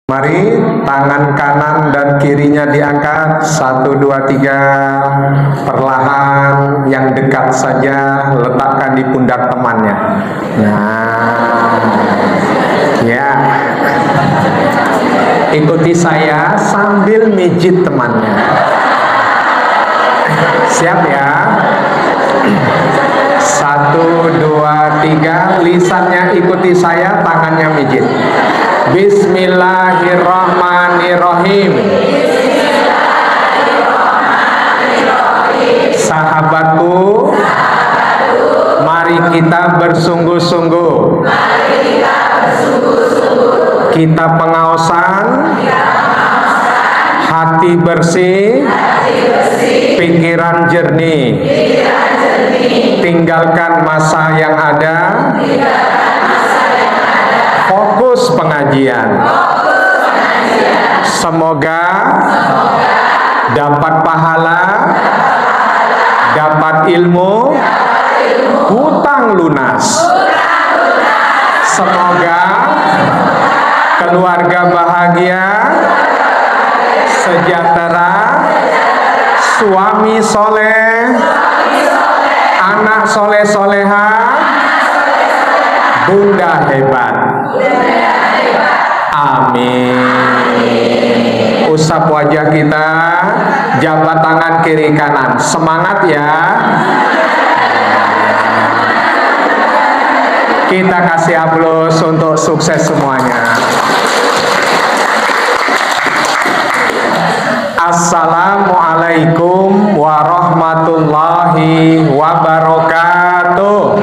Mari tangan kanan dan kirinya diangkat. 1, 2, 3. Perlahan, yang dekat saja letakkan di pundak temannya. Nah, ya. Ikuti saya sambil mijit temannya. Siap ya? 1, 2, 3. Lisannya ikuti saya, tangannya mijit. Bismillahirrahmanirrahim. Sahabatku, mari kita bersungguh-sungguh. Kita pengaosan, hati bersih, pikiran jernih. Tinggalkan masa yang ada, fokus pengajian. Semoga dapat pahala, dapat ilmu, hutang lunas. Semoga keluarga bahagia, sejahtera, suami soleh, anak soleh-soleha, bunda hebat. Amin. Usap wajah kita, jabat tangan kiri kanan. Semangat ya. Kita kasih aplaus untuk sukses semuanya. Assalamualaikum warahmatullahi wabarakatuh.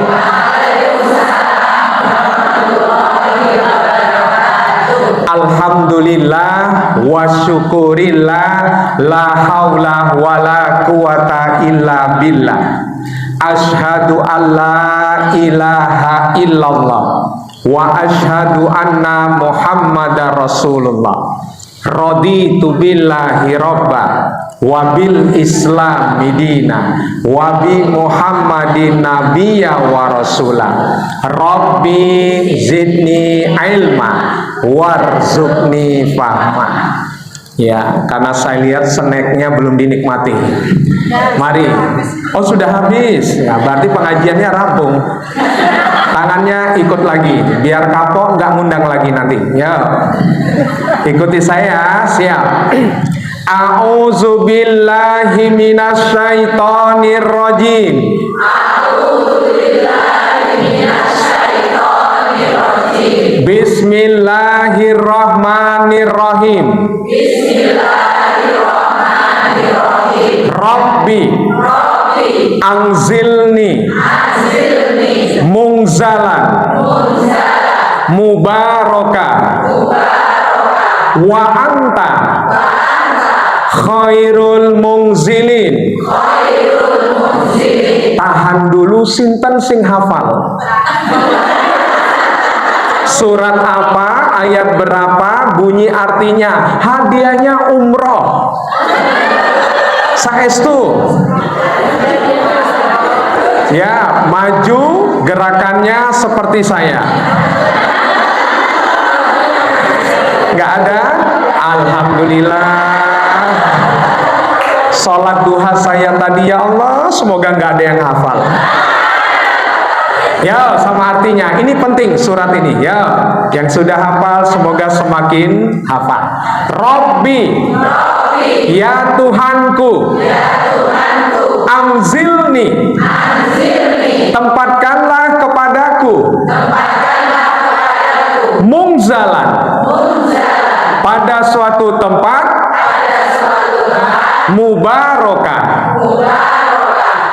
Alhamdulillah wa syukurillah, la haula wa la quwata illa billah. Asyhadu an la ilaha illallah wa asyhadu anna Muhammadar Rasulullah. Raditu billahi rabba wa bil islami dina wa bi Muhammadin nabiyya wa rasula. Rabbi zidni ilma warzuqni fahma. Ya, karena saya lihat snacknya belum dinikmati. Mari. Oh, sudah habis. Ya, berarti pengajiannya rampung. Tangannya ikut lagi, biar kapok nggak ngundang lagi nanti. Ya, ikuti saya. Siap. A'udzubillahi minasyaitonir rajim. Bismillahirrahmanirrahim. Rabbi anzilni mungzalan mubaraka wa anta khairul mungzilin. Tahan dulu, sinten sing hafal? Surat apa, ayat berapa, bunyi artinya, hadiahnya umroh. Saestu. Ya, maju gerakannya seperti saya. Nggak ada? Alhamdulillah. Sholat duha saya tadi, ya Allah, semoga nggak ada yang hafal. Ya, sama artinya. Ini penting surat ini. Ya, yang sudah hafal semoga semakin hafal. Rabbi, ya Tuhanku, anzilni, tempatkanlah kepadaku, mungzalan, pada suatu tempat, mubarakah,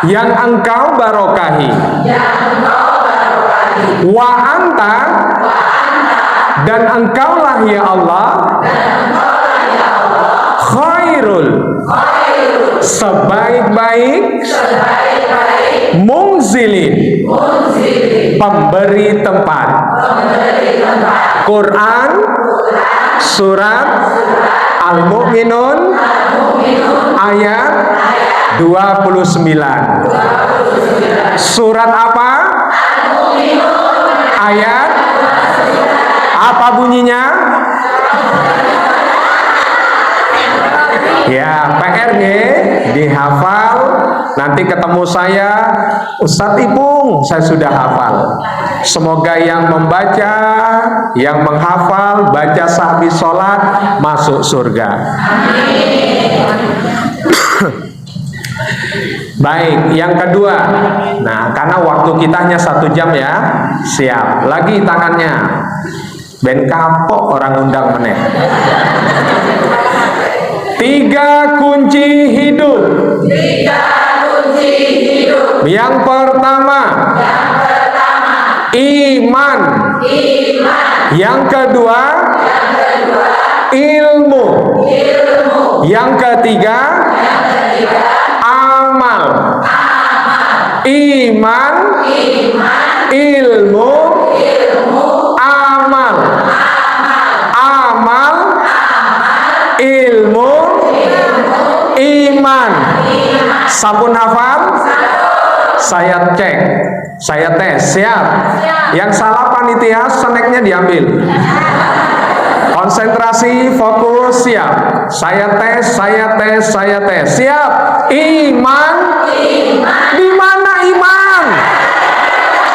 yang engkau barokahi. Wa anta, dan engkaulah ya Allah, khairul, sebaik-baik, mungzilin, pemberi tempat. Quran surat Al-Mu'minun ayat 29. Surat apa? Ayat apa bunyinya? Ya, PR-nya dihafal. Nanti ketemu saya, Ustadz Ipung, saya sudah hafal. Semoga yang membaca, yang menghafal, baca sahbi sholat, masuk surga. Baik, yang kedua. Nah, karena waktu kita hanya 1 jam ya. Siap, lagi tangannya. Ben kapok orang undang meneh. 3 kunci hidup. 3 kunci hidup. Yang pertama, iman. Yang kedua, ilmu. Yang ketiga, amal. Iman, ilmu, amal. Amal, ilmu, iman. Sampun hafal? Saya cek, saya tes. Siap? Yang salah panitia, snacknya diambil. Konsentrasi, fokus, siap. Saya tes, saya tes, saya tes. Siap? Iman. Di mana iman?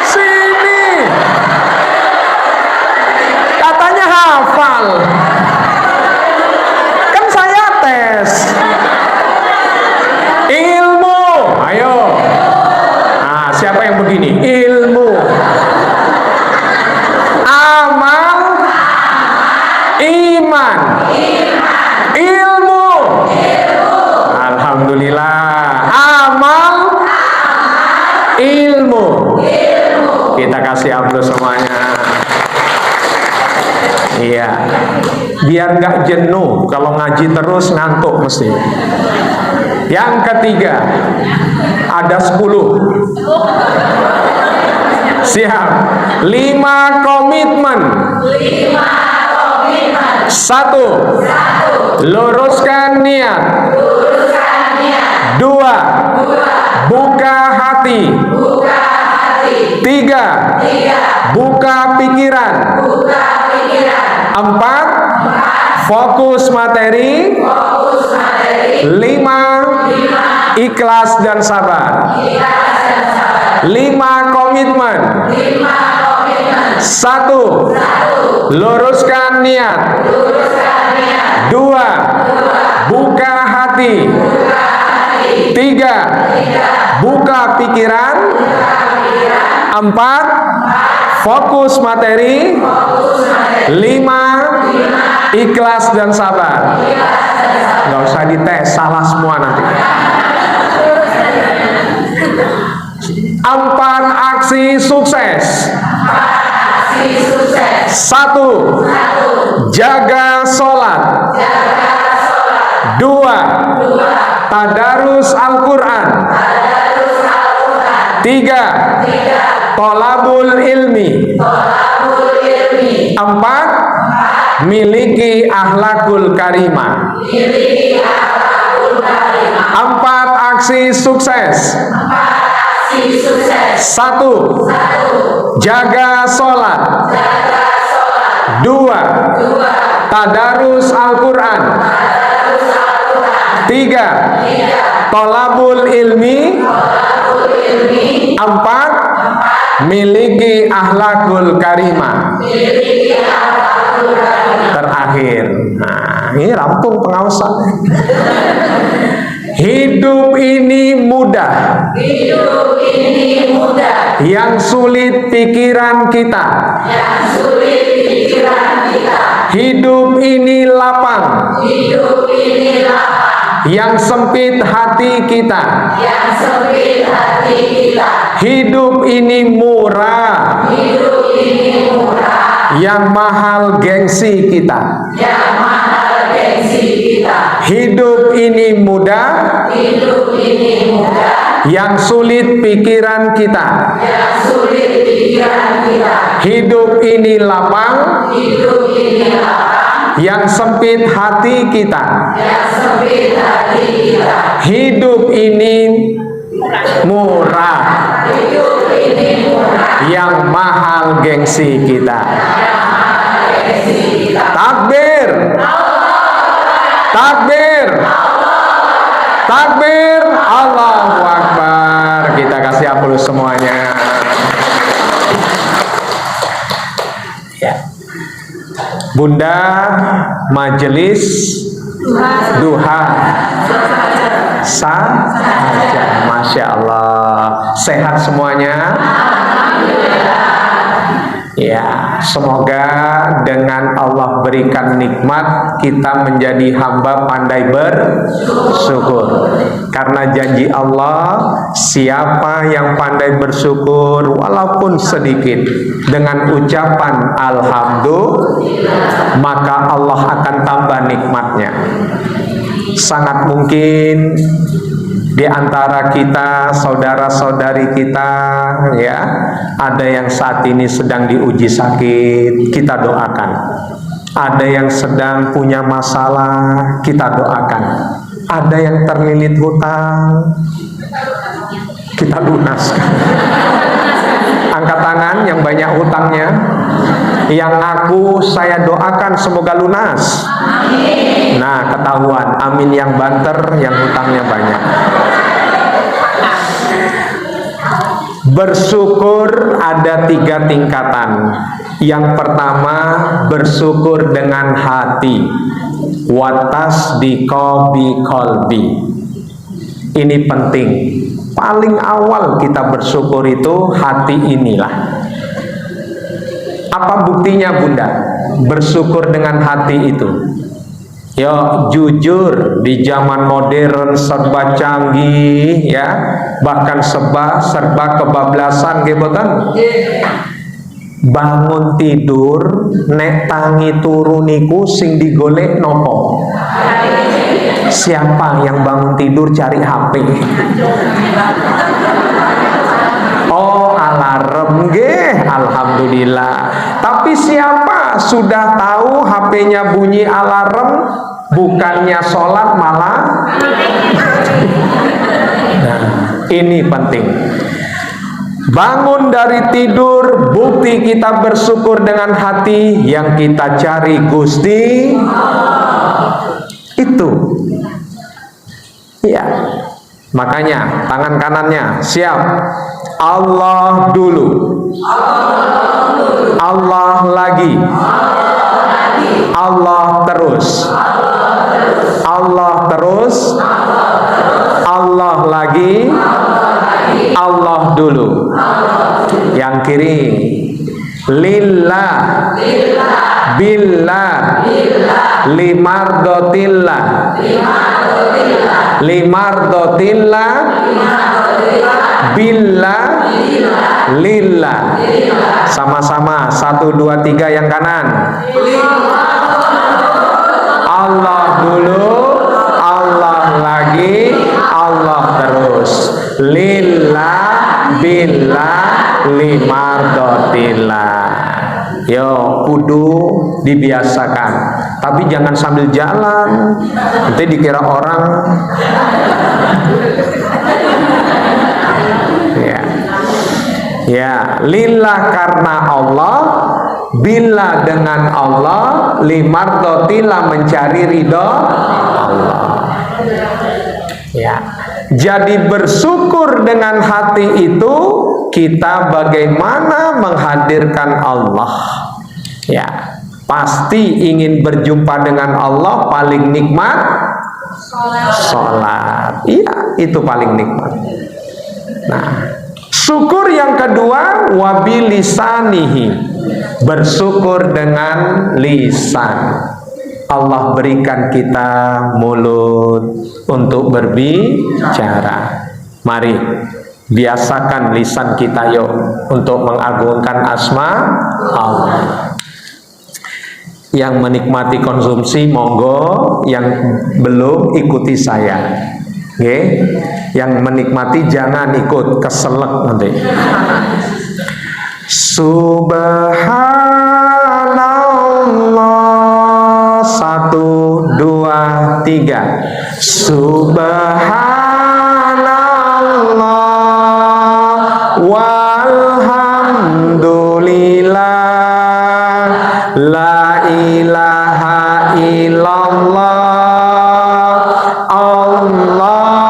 Sini. Katanya hafal. Kan saya tes. Ilmu. Ayo. Nah, siapa yang begini? Ilmu. Amal. Iman. Ilmu. Alhamdulillah. Amal. Ilmu. Kita kasih aplaus semuanya. Iya. Biar nggak jenuh. Kalau ngaji terus ngantuk mesti. Yang ketiga, ada 10. Siap. 5 komitmen. 1. Luruskan niat. 2. Buka hati. 3. Buka pikiran. 4. Fokus materi. 5. Ikhlas dan sabar. 5 komitmen. 1. Luruskan niat. 2. Buka hati. 3. Buka pikiran. 4. Fokus materi. 5. Ikhlas dan sabar. Nggak usah dites, salah semua nanti. 4 aksi sukses. 1. Jaga sholat. 2. Tadarus Al-Quran. 3. Tolabul ilmi. 4. Miliki akhlakul karimah. 4 aksi sukses. 1. Jaga sholat. 2. Tadarus Al-Quran. 3. Tolabul ilmi. 4. Miliki akhlakul karimah. Terakhir. Nah, ini rampung pengawasan. Hidup ini mudah. Yang sulit pikiran kita. Hidup ini lapang. Yang sempit hati kita. Hidup ini murah. Yang mahal gengsi kita. Hidup ini mudah. Yang sulit pikiran kita. Hidup ini lapang. Yang sempit hati kita. Hidup ini murah. Yang mahal gengsi kita. Takbir. Takbir. Takbir, Allahu Akbar. Kita kasih aplaus semuanya. Ya. Bunda, majelis duha saja. Masya Allah. Sehat semuanya. Ya, semoga dengan Allah berikan nikmat kita menjadi hamba pandai bersyukur. Karena janji Allah, siapa yang pandai bersyukur walaupun sedikit dengan ucapan alhamdulillah, maka Allah akan tambah nikmatnya. Sangat mungkin di antara kita, saudara-saudari kita, ya, ada yang saat ini sedang diuji sakit, kita doakan. Ada yang sedang punya masalah, kita doakan. Ada yang terlilit hutang, kita lunaskan. Angkat tangan yang banyak hutangnya. Yang ngaku saya doakan semoga lunas. Nah, ketahuan. Amin yang banter, yang hutangnya banyak. Bersyukur ada 3 tingkatan. Yang pertama, bersyukur dengan hati. Watasdiqo biqalbi. Ini penting. Paling awal kita bersyukur itu hati inilah. Apa buktinya Bunda? Bersyukur dengan hati itu. Ya, jujur, di zaman modern serba canggih, ya, bahkan serba kebablasan gebotan. Bangun tidur, nek tangi turu niku sing digolek nopo? Siapa yang bangun tidur cari HP? Oh, alarm nggih, alhamdulillah. Tapi siapa sudah tahu HP-nya bunyi alarm, bukannya sholat malah? Nah, ini penting. Bangun dari tidur, bukti kita bersyukur dengan hati yang kita cari Gusti. Itu. Ya. Makanya tangan kanannya siap. Allah dulu. Allah lagi. Allah terus. Allah terus. Allah lagi. Allah dulu. Yang kiri. Lillah. Billah. Limardotillah. Limardotillah. Billah. Lillah. Sama-sama 1, 2, 3 yang kanan. Allah dulu, Allah lagi, Allah terus. Lillah, billah, limardotillah. Yo, kudu dibiasakan. Tapi jangan sambil jalan, nanti dikira orang. Ya, ya, lillah karena Allah, billah dengan Allah, limardotillah mencari ridho Allah. Ya, jadi bersyukur dengan hati itu kita bagaimana menghadirkan Allah. Ya, pasti ingin berjumpa dengan Allah paling nikmat sholat. Iya, itu paling nikmat. Nah, syukur yang kedua wabilisanihi, bersyukur dengan lisan. Allah berikan kita mulut untuk berbicara. Mari biasakan lisan kita yuk untuk mengagungkan asma Allah. Yang menikmati konsumsi monggo, yang belum ikuti saya. Oke, yang menikmati jangan ikut, keselak nanti. Subhanallah, 1, 2, 3. Subhanallah walhamdulillah, la ilaha illallah, Allah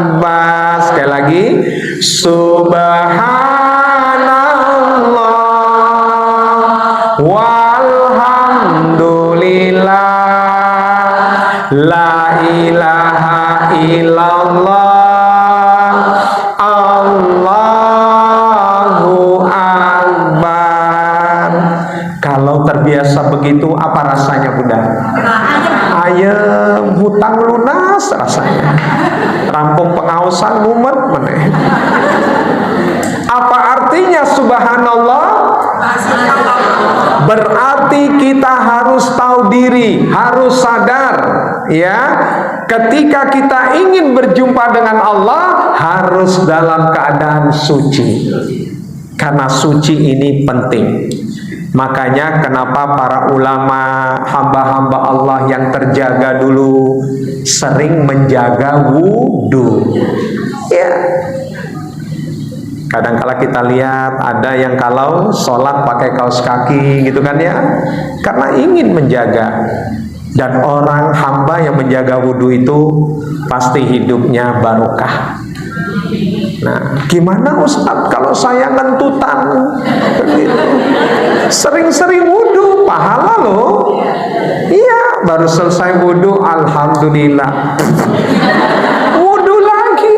akbar. Sekali lagi, subhanallah walhamdulillah la ilaha illallah Allahu akbar. Kalau terbiasa begitu, apa rasanya Bunda? Ayem, hutang lunas rasanya. Rampung pengawasan mumet meneh. Apa artinya subhanallah? Berarti kita harus tahu diri, harus sadar, ya. Ketika kita ingin berjumpa dengan Allah, harus dalam keadaan suci. Karena suci ini penting. Makanya kenapa para ulama, hamba-hamba Allah yang terjaga dulu sering menjaga wudhu. Ya. Kadang-kala kita lihat ada yang kalau sholat pakai kaos kaki gitu kan ya, karena ingin menjaga. Dan orang hamba yang menjaga wudhu itu pasti hidupnya barokah. Nah, gimana Ustaz kalau saya ngentutan begitu? Sering-sering wudhu, pahala loh. Iya, baru selesai wudhu, alhamdulillah. Wudhu lagi.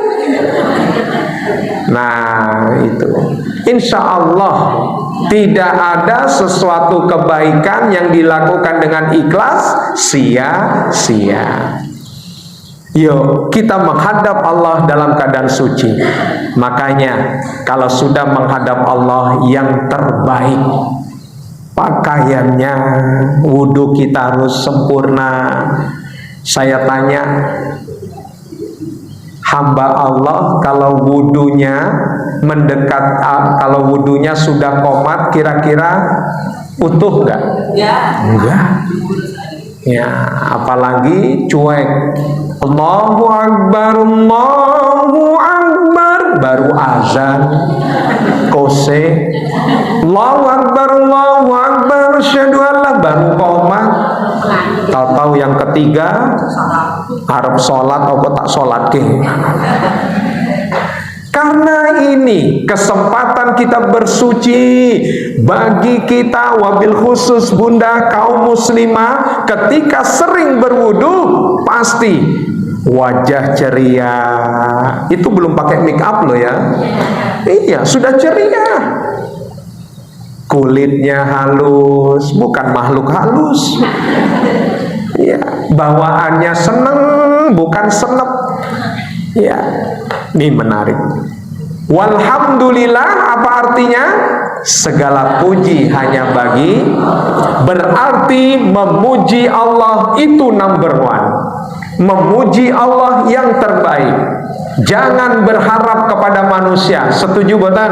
Nah, itu. Insya Allah tidak ada sesuatu kebaikan yang dilakukan dengan ikhlas sia-sia. Yuk, kita menghadap Allah dalam keadaan suci. Makanya, kalau sudah menghadap Allah yang terbaik, pakaiannya, wudhu kita harus sempurna. Saya tanya, hamba Allah kalau wudhunya mendekat, kalau wudhunya sudah qomat, kira-kira utuh enggak? Ya. Enggak. Ya, apalagi cuek. Allahu Akbar, Allahu Akbar, baru azan, kose, Allahu Akbar, Allahu Akbar, syahadu Allah, baru qomat. Tahu-tahu yang ketiga, harap sholat, apa tak sholat ke? Karena ini kesempatan kita bersuci bagi kita, wabil khusus Bunda kaum muslimah, ketika sering berwudu pasti wajah ceria. Itu belum pakai make up loh ya. Iya, sudah ceria. Kulitnya halus, bukan makhluk halus. Ya, bawaannya seneng, bukan senep. Ya, ini menarik. Walhamdulillah, apa artinya? Segala puji hanya bagi. Berarti memuji Allah itu number one. Memuji Allah yang terbaik. Jangan berharap kepada manusia. Setuju bukan?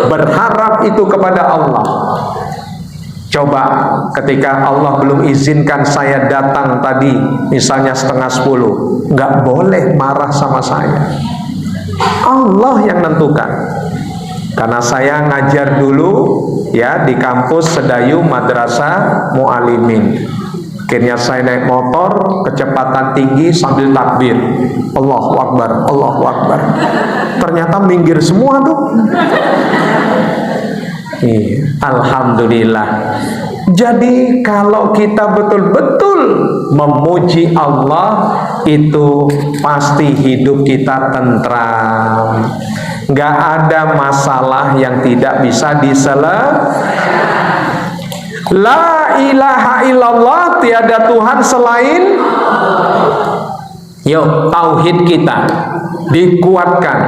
Berharap itu kepada Allah. Coba ketika Allah belum izinkan saya datang tadi, misalnya 9:30, nggak boleh marah sama saya. Allah yang nentukan. Karena saya ngajar dulu ya di kampus Sedayu Madrasah Mu'alimin. Akhirnya saya naik motor kecepatan tinggi sambil takbir, Allahu Akbar, Allahu Akbar. Ternyata minggir semua tuh. Alhamdulillah. Jadi kalau kita betul-betul memuji Allah, itu pasti hidup kita tentram. Gak ada masalah yang tidak bisa diselesaikan. La ilaha illallah, tiada Tuhan selain. Yuk, tauhid kita dikuatkan,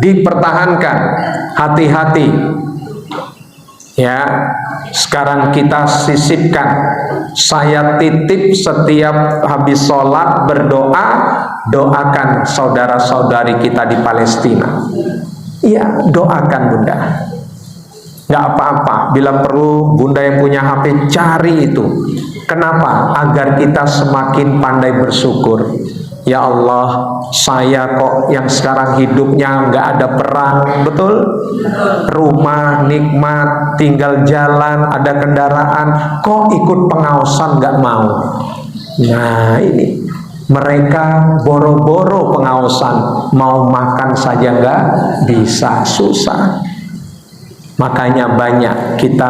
dipertahankan. Hati-hati. Ya, sekarang kita sisipkan. Saya titip setiap habis sholat berdoa, doakan saudara-saudari kita di Palestina. Iya, doakan Bunda. Gak apa-apa, bila perlu Bunda yang punya HP cari itu. Kenapa? Agar kita semakin pandai bersyukur. Ya Allah, saya kok yang sekarang hidupnya nggak ada perang, betul? Rumah nikmat, tinggal jalan, ada kendaraan, kok ikut pengawasan nggak mau? Nah ini, Mereka boro-boro pengaosan, mau makan saja nggak bisa, susah. Makanya banyak kita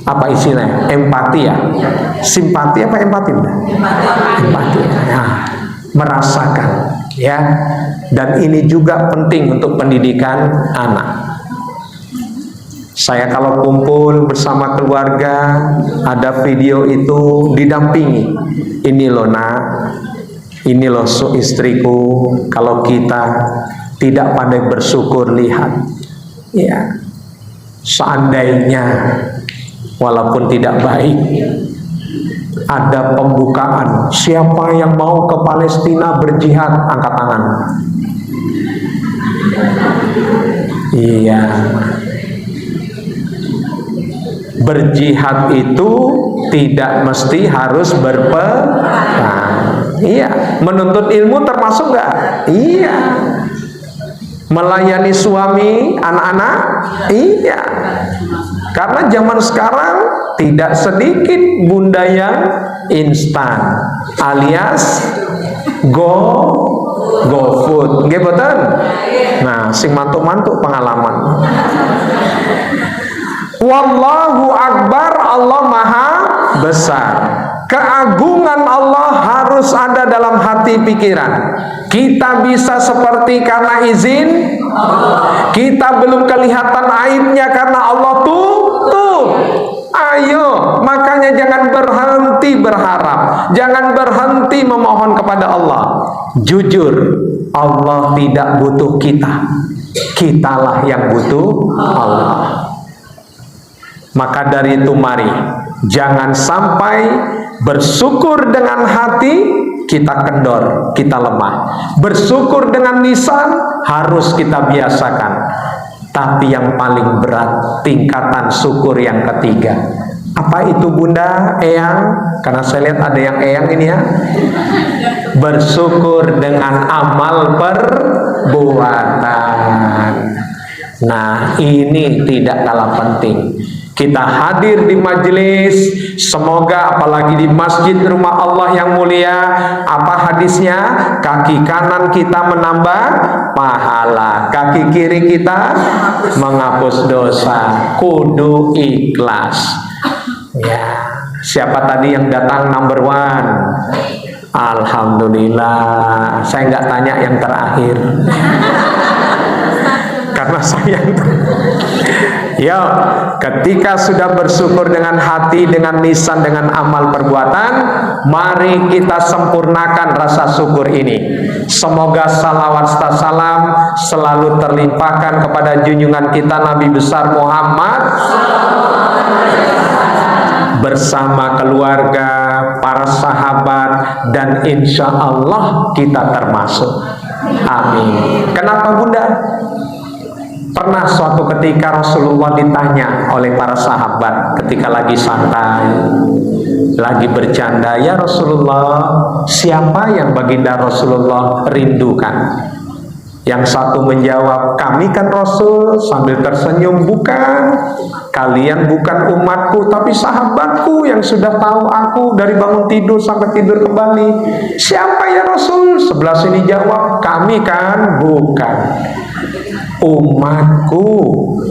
apa istilahnya, empati ya, simpati apa empati? Empati. Nah, merasakan ya. Dan ini juga penting untuk pendidikan anak. Saya kalau kumpul bersama keluarga, ada video itu didampingi. Ini loh nak, ini loh istriku, kalau kita tidak pandai bersyukur, lihat ya, seandainya walaupun tidak baik, ada pembukaan, siapa yang mau ke Palestina berjihad, angkat tangan. Iya, berjihad itu tidak mesti harus berperang. Iya, menuntut ilmu termasuk nggak? Iya. Melayani suami, anak-anak? Iya. Karena zaman sekarang tidak sedikit bunda yang instan, alias go food. Nggih boten? Nah, sing mantuk-mantuk pengalaman. Wallahu akbar, Allah maha besar. Keagungan Allah harus ada dalam hati pikiran. Kita bisa seperti karena izin, kita belum kelihatan aibnya karena Allah tutup. Ayo, makanya jangan berhenti berharap, jangan berhenti memohon kepada Allah. Jujur, Allah tidak butuh kita, kitalah yang butuh Allah. Maka dari itu mari, jangan sampai bersyukur dengan hati kita kendor, kita lemah. Bersyukur dengan lisan harus kita biasakan. Tapi yang paling berat, tingkatan syukur yang ketiga. Apa itu bunda, eyang? Karena saya lihat ada yang eyang ini ya. Bersyukur dengan amal perbuatan. Nah, ini tidak kalah penting. Kita hadir di majelis, semoga apalagi di masjid rumah Allah yang mulia, apa hadisnya? Kaki kanan kita menambah pahala, kaki kiri kita menghapus dosa. Kudu ikhlas. Ya, siapa tadi yang datang number one? Alhamdulillah. Saya nggak tanya yang terakhir. Karena saya ya, ketika sudah bersyukur dengan hati, dengan lisan, dengan amal perbuatan, mari kita sempurnakan rasa syukur ini. Semoga salawat serta salam selalu terlimpahkan kepada junjungan kita Nabi besar Muhammad bersama keluarga, para sahabat, dan insya Allah kita termasuk. Amin. Kenapa bunda? Pernah suatu ketika Rasulullah ditanya oleh para sahabat ketika lagi santai, lagi bercanda, ya Rasulullah, siapa yang baginda Rasulullah rindukan? Yang satu menjawab, kami kan Rasul, sambil tersenyum, bukan, kalian bukan umatku, tapi sahabatku yang sudah tahu aku dari bangun tidur sampai tidur kembali. Siapa ya Rasul? Sebelah sini jawab, kami kan, bukan, umatku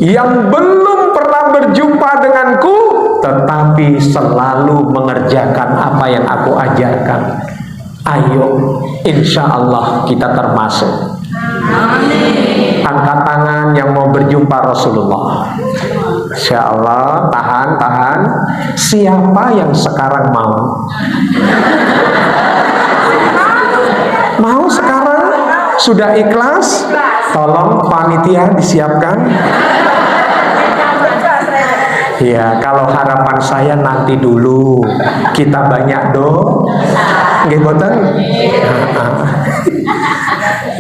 yang belum pernah berjumpa denganku, tetapi selalu mengerjakan apa yang aku ajarkan. Ayo, insya Allah kita termasuk. Amin. Angkat tangan yang mau berjumpa Rasulullah. Insya Allah, tahan. Siapa yang sekarang mau? Mau sekarang? Sudah ikhlas? Tolong panitia disiapkan. Ya, kalau harapan saya nanti dulu kita banyak nggih boten?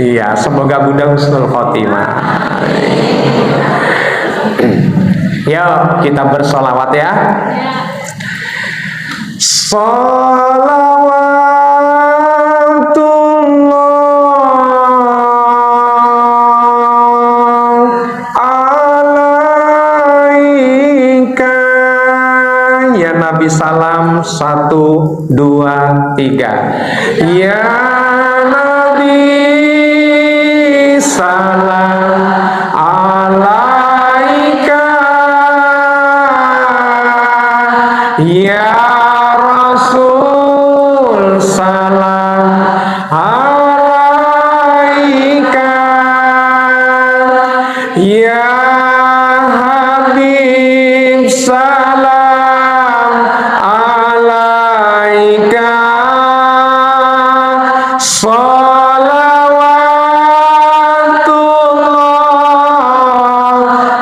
Iya, semoga Bunda husnul khotimah. Yuk kita bersolawat ya. Salawatullah alaika ya ya Nabi salam. 1, 2, 3. Ya Nabi salam alaika, ya Rasul salam alaika, ya Habib salam alaika, salawatullah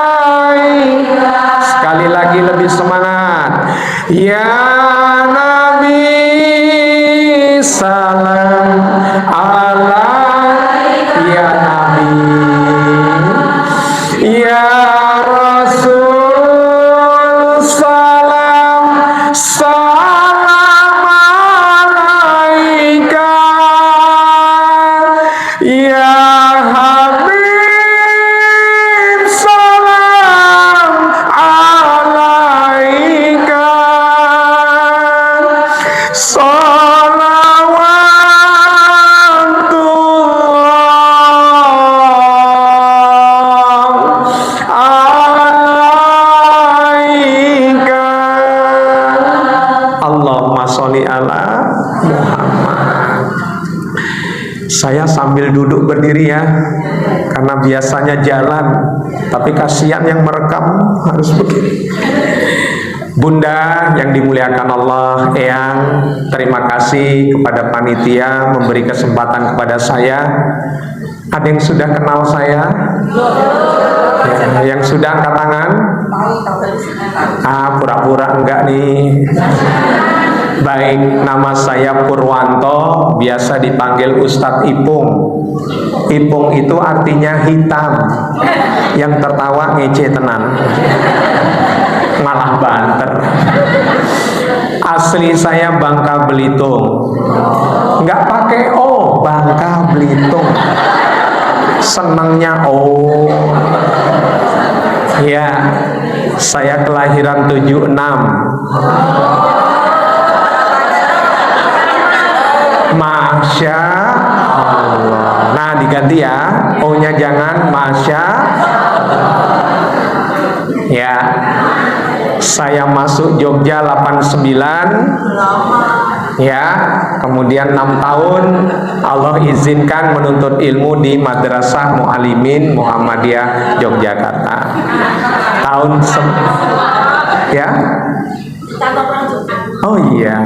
alaika. Sekali lagi lebih semangat. Ya Nabi salam alaika, ya Nabi, ya Rasul salam, salam alaika, ya Habib salam alaika, Allahumma sholli ala Muhammad. Saya sambil duduk berdiri ya, karena biasanya jalan, tapi kasihan yang merekam harus begini. Bunda yang dimuliakan Allah, Eyang, terima kasih kepada panitia memberi kesempatan kepada saya. Ada yang sudah kenal saya? Ya, yang sudah angkat tangan? Pura-pura enggak nih. Baik, nama saya Purwanto, biasa dipanggil Ustadz Ipung. Ipung itu artinya hitam, yang tertawa ngece tenan, malah banter. Asli saya Bangka Belitung, nggak pakai O, Bangka Belitung. Senangnya O. Ya, saya kelahiran 76. Masya Allah. Nah, diganti ya, O-nya jangan, Masya Allah. Ya, saya masuk Jogja 89. Ya, kemudian 6 tahun Allah izinkan menuntut ilmu di Madrasah Mu'alimin Muhammadiyah Yogyakarta. Tahun ya. Oh iya.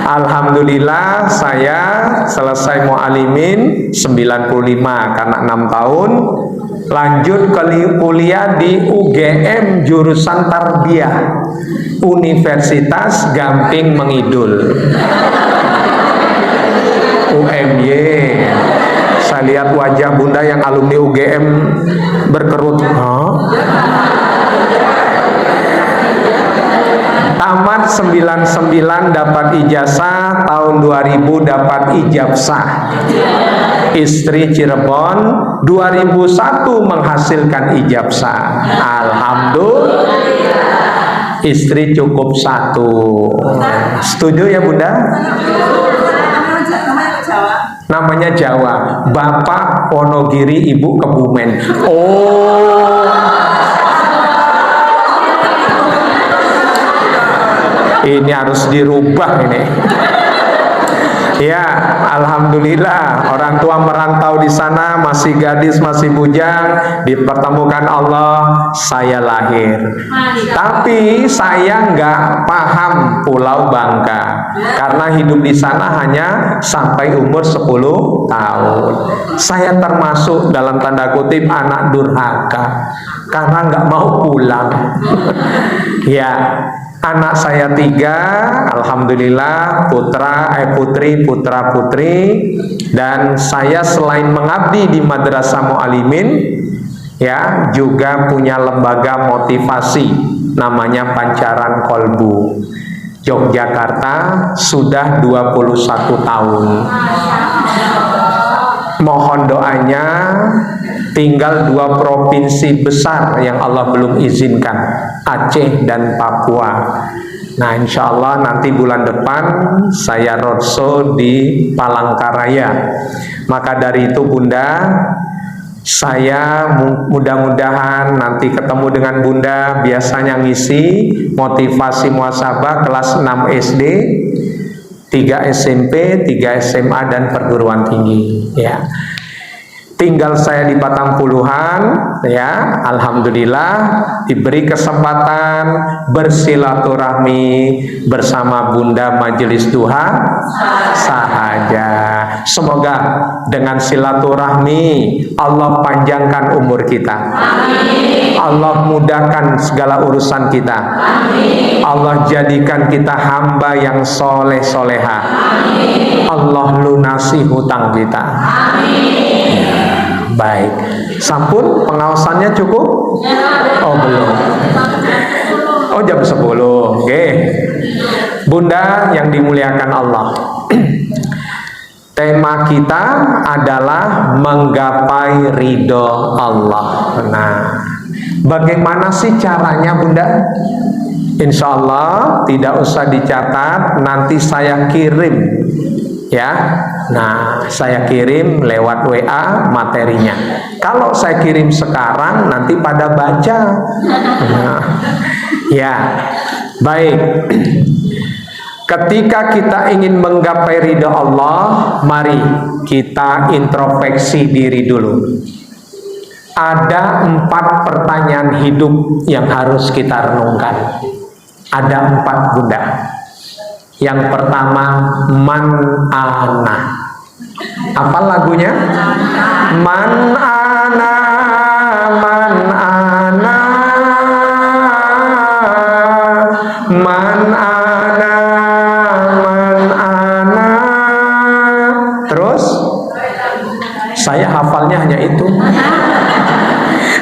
Alhamdulillah saya selesai Mu'alimin 95 karena 6 tahun. Lanjut kuliah di UGM jurusan Tarbiyah, Universitas Gamping Mengidul, UMY. Saya lihat wajah bunda yang alumni UGM berkerut. Tamat 99 dapat ijazah, tahun 2000 dapat ijabsah. Istri Cirebon, 2001 menghasilkan ijabsah. Alhamdulillah. Istri cukup 1. Setuju ya bunda? Namanya Jawa. Bapak Wonogiri, ibu Kebumen. Oh. Ini harus dirubah ini. Ya, alhamdulillah orang tua merantau di sana, masih gadis, masih bujang, dipertemukan Allah, saya lahir. Tapi saya nggak paham Pulau Bangka, karena hidup di sana hanya sampai umur 10 tahun. Saya termasuk dalam tanda kutip anak durhaka, karena nggak mau pulang. Ya. Anak saya 3, alhamdulillah, putri, dan saya selain mengabdi di Madrasah Mu'alimin, ya, juga punya lembaga motivasi, namanya Pancaran Kolbu. Yogyakarta sudah 21 tahun. mohon doanya. Tinggal 2 provinsi besar yang Allah belum izinkan, Aceh dan Papua. Nah, insya Allah nanti bulan depan saya roadshow di Palangkaraya. Maka dari itu Bunda, saya mudah-mudahan nanti ketemu dengan Bunda. Biasanya ngisi motivasi muhasabah kelas 6 SD, 3 SMP, 3 SMA dan perguruan tinggi, ya. Tinggal saya di Batang Puluhan, ya, alhamdulillah diberi kesempatan bersilaturahmi bersama Bunda Majelis Duha sahaja. Semoga dengan silaturahmi Allah panjangkan umur kita. Amin. Allah mudahkan segala urusan kita. Amin. Allah jadikan kita hamba yang soleh soleha. Amin. Allah lunasi hutang kita. Amin. Baik, sampun pengawasannya cukup? Oh belum. Oh jam 10. Oke. Bunda yang dimuliakan Allah. Tema kita adalah menggapai ridho Allah. Nah, bagaimana sih caranya Bunda? Insya Allah tidak usah dicatat, nanti saya kirim, ya. Nah, saya kirim lewat WA materinya. Kalau saya kirim sekarang nanti pada baca. Nah, ya, baik. Ketika kita ingin menggapai ridha Allah, mari kita introspeksi diri dulu. Ada 4 pertanyaan hidup yang harus kita renungkan. Ada 4 Bunda. Yang pertama, man ana. Apa lagunya? Man ana, man ana, man ana, man ana. Terus saya hafalnya hanya itu.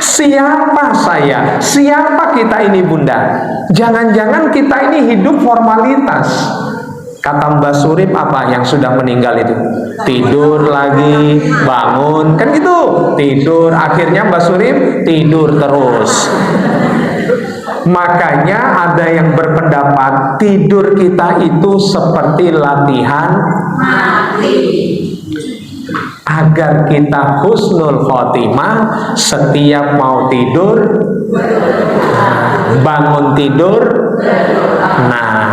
Siapa saya? Siapa kita ini Bunda? Jangan-jangan kita ini hidup formalitas. Kata Mbak Surip apa yang sudah meninggal itu? Tidur lagi, bangun, kan gitu. Tidur, akhirnya Mbak Surip tidur terus. Makanya ada yang berpendapat tidur kita itu seperti latihan mati. Agar kita husnul khotimah, setiap mau tidur, bangun tidur. Nah,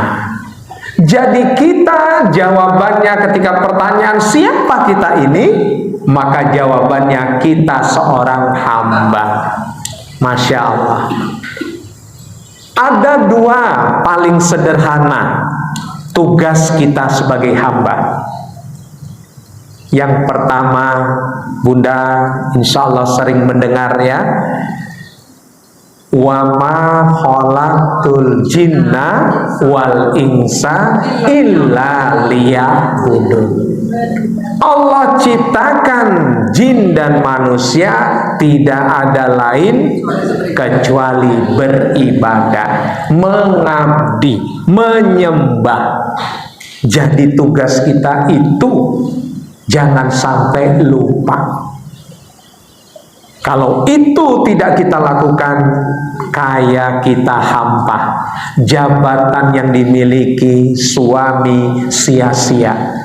jadi kita jawabannya ketika pertanyaan siapa kita ini, maka jawabannya kita seorang hamba. Masya Allah. Ada 2 paling sederhana tugas kita sebagai hamba. Yang pertama, Bunda insya Allah sering mendengar ya, wa ma khalaqtul jinna wal insa illa liya'budun. Allah ciptakan jin dan manusia tidak ada lain kecuali beribadah, mengabdi, menyembah. Jadi tugas kita itu jangan sampai lupa. Kalau itu tidak kita lakukan, kaya kita hampa, jabatan yang dimiliki suami sia-sia,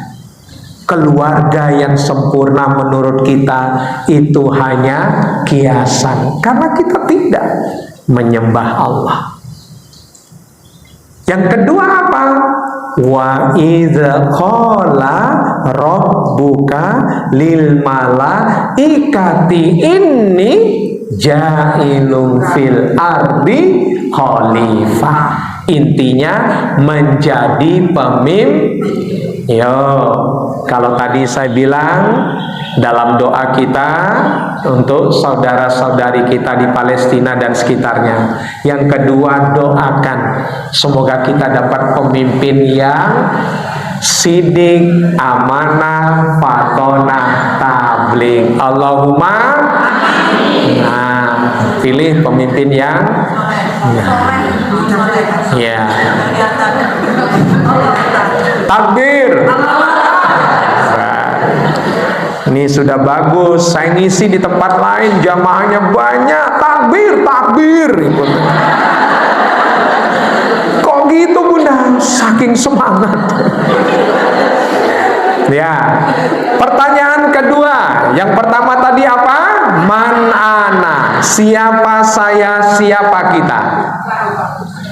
keluarga yang sempurna menurut kita itu hanya kiasan, karena kita tidak menyembah Allah. Yang kedua apa? Wa idza qala rabbuka lil malaikati inni ja'ilun fil ardi khalifah. Intinya menjadi pemimpin. Yo, kalau tadi saya bilang dalam doa kita untuk saudara-saudari kita di Palestina dan sekitarnya. Yang kedua, doakan semoga kita dapat pemimpin yang sidik, amanah, fatonah, tabligh. Allahumma. Nah, pilih pemimpin yang ya. Takbir. Ini sudah bagus, saya ngisi di tempat lain, jamaahnya banyak, takbir, takbir. Kok gitu Bunda? Saking semangat. Ya, pertanyaan kedua. Yang pertama tadi apa? Man ana, siapa saya, siapa kita?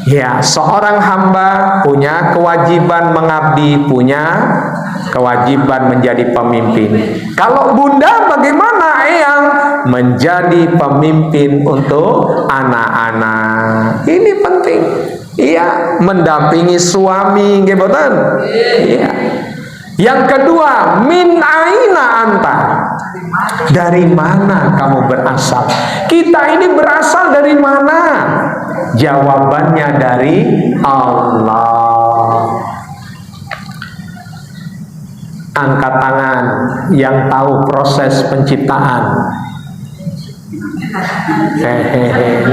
Ya, seorang hamba punya kewajiban mengabdi, punya kewajiban menjadi pemimpin. Kalau Bunda bagaimana Eyang? Menjadi pemimpin untuk anak-anak. Ini penting. Iya, mendampingi suami, nggih mboten? Iya. Yang kedua, min aina anta? Dari mana kamu berasal? Kita ini berasal dari mana? Jawabannya dari Allah. Angkat tangan yang tahu proses penciptaan.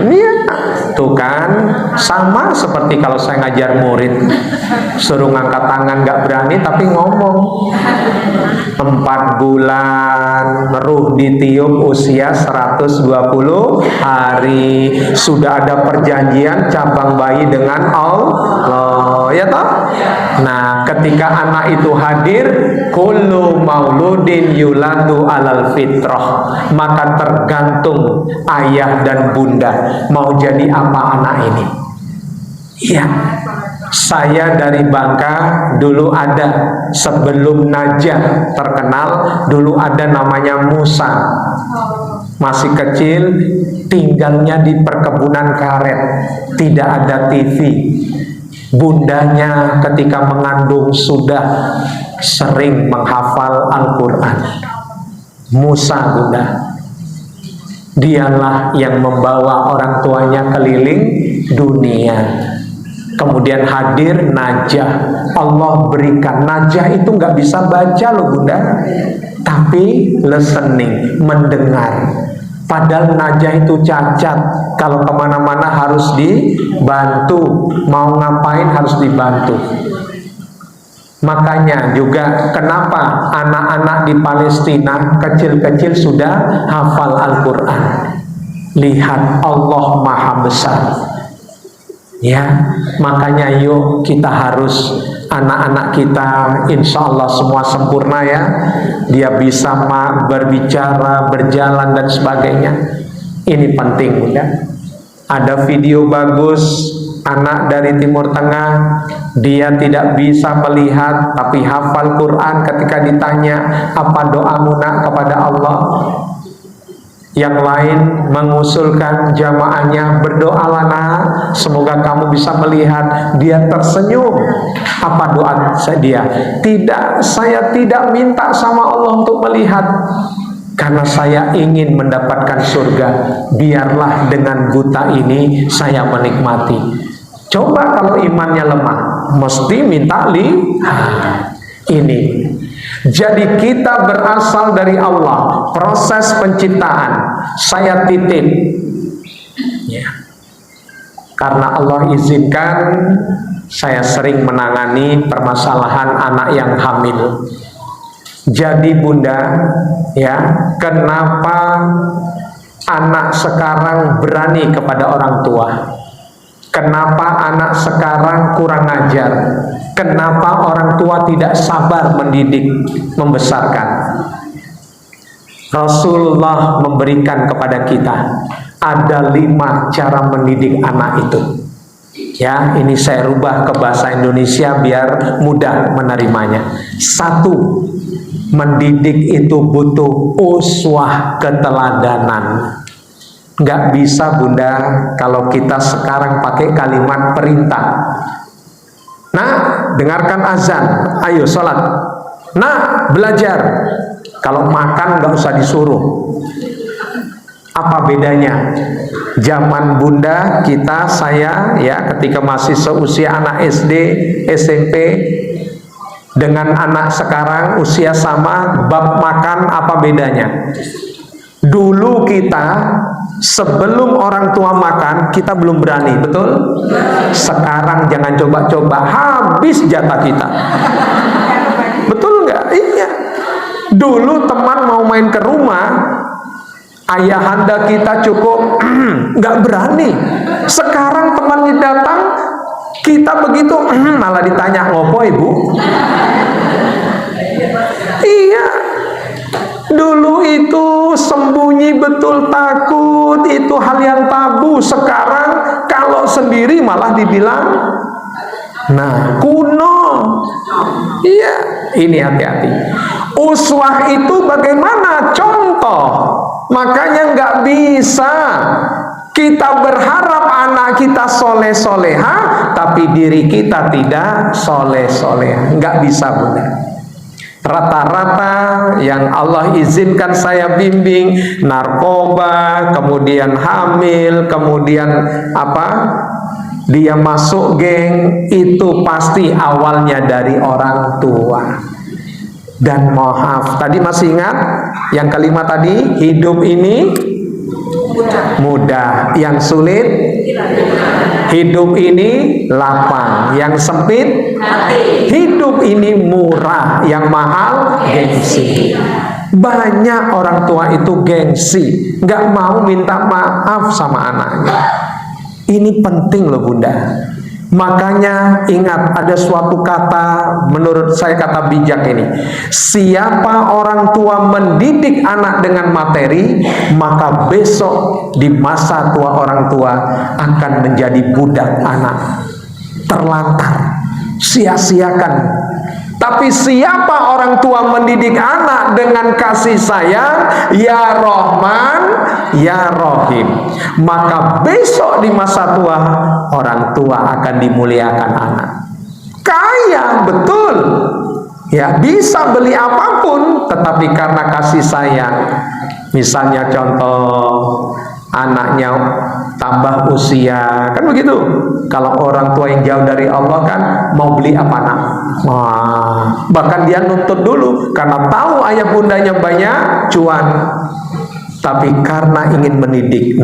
Iya, tuh kan sama seperti kalau saya ngajar murid, suruh ngangkat tangan nggak berani tapi ngomong. 4 bulan ruh ditiup usia 120 hari, sudah ada perjanjian cabang bayi dengan Allah, ya toh? Nah, ketika anak itu hadir, kullu mauludin yuladu alal fitrah, maka tergantung ayah dan bunda mau jadi apa anak ini. Iya, saya dari Bangka dulu ada, sebelum Najah terkenal, dulu ada namanya Musa, masih kecil, tinggalnya di perkebunan karet, tidak ada TV. Bundanya ketika mengandung sudah sering menghafal Al-Quran. Musa bunda, dialah yang membawa orang tuanya keliling dunia. Kemudian hadir Najah, Allah berikan. Najah itu nggak bisa baca loh bunda, tapi listening, mendengar. Padahal Najah itu cacat, kalau kemana-mana harus dibantu, mau ngapain harus dibantu. Makanya juga kenapa anak-anak di Palestina kecil-kecil sudah hafal Al-Quran. Lihat Allah Maha Besar. Ya, makanya yuk kita harus, anak-anak kita insya Allah semua sempurna ya, dia bisa berbicara, berjalan dan sebagainya. Ini penting bunda. Ada video bagus, anak dari Timur Tengah, dia tidak bisa melihat tapi hafal Quran. Ketika ditanya apa doamu nak kepada Allah, yang lain mengusulkan jamaahnya, berdoalah nak, semoga kamu bisa melihat. Dia tersenyum. Apa doa dia? Tidak, saya tidak minta sama Allah untuk melihat, karena saya ingin mendapatkan surga. Biarlah dengan buta ini saya menikmati. Coba kalau imannya lemah, mesti minta lihat. Ini jadi kita berasal dari Allah. Proses penciptaan saya titip ya, karena Allah izinkan saya sering menangani permasalahan anak yang hamil. Jadi bunda ya, kenapa anak sekarang berani kepada orang tua? Kenapa anak sekarang kurang ajar? Kenapa orang tua tidak sabar mendidik, membesarkan? Rasulullah memberikan kepada kita ada 5 cara mendidik anak itu. Ya, ini saya rubah ke bahasa Indonesia biar mudah menerimanya. 1, mendidik itu butuh uswah, keteladanan. Nggak bisa bunda kalau kita sekarang pakai kalimat perintah. Nah, dengarkan azan, ayo sholat. Nah, belajar. Kalau makan nggak usah disuruh. Apa bedanya? Zaman bunda kita, saya ya, ketika masih seusia anak SD, SMP, dengan anak sekarang usia sama, bab makan apa bedanya? Dulu kita sebelum orang tua makan kita belum berani, betul? Sekarang jangan coba-coba, habis jatah kita. Betul nggak? Iya. Dulu teman mau main ke rumah, ayahanda kita cukup nggak berani. Sekarang temannya datang, kita begitu malah ditanya, ngopo ibu? Iya, dulu itu sembunyi betul, takut, itu hal yang tabu. Sekarang kalau sendiri malah dibilang kuno. Iya, ini hati-hati. Uswah itu bagaimana? Contoh. Makanya nggak bisa kita berharap anak kita soleh-soleha, tapi diri kita tidak soleh-soleha. Nggak bisa, Bunda. Rata-rata yang Allah izinkan saya bimbing, narkoba, kemudian hamil, kemudian dia masuk geng, itu pasti awalnya dari orang tua. Dan maaf, tadi masih ingat yang kelima tadi, hidup ini mudah, yang sulit hidup ini lapang, yang sempit hidup ini murah, yang mahal gengsi. Banyak orang tua itu gengsi, nggak mau minta maaf sama anaknya. Ini penting loh, Bunda. Makanya ingat, ada suatu kata, menurut saya kata bijak ini. Siapa orang tua mendidik anak dengan materi, maka besok di masa tua orang tua akan menjadi budak anak, terlantar, sia-siakan. Tapi siapa orang tua mendidik anak dengan kasih sayang, ya Rahman, ya Rahim, maka besok di masa tua orang tua akan dimuliakan anak. Kaya betul, ya bisa beli apapun, tetapi karena kasih sayang. Misalnya contoh, anaknya tambah usia, kan begitu. Kalau orang tua yang jauh dari Allah kan mau beli apa nak? Bahkan dia nuntut dulu karena tahu ayah bundanya banyak cuan. Tapi karena ingin mendidik,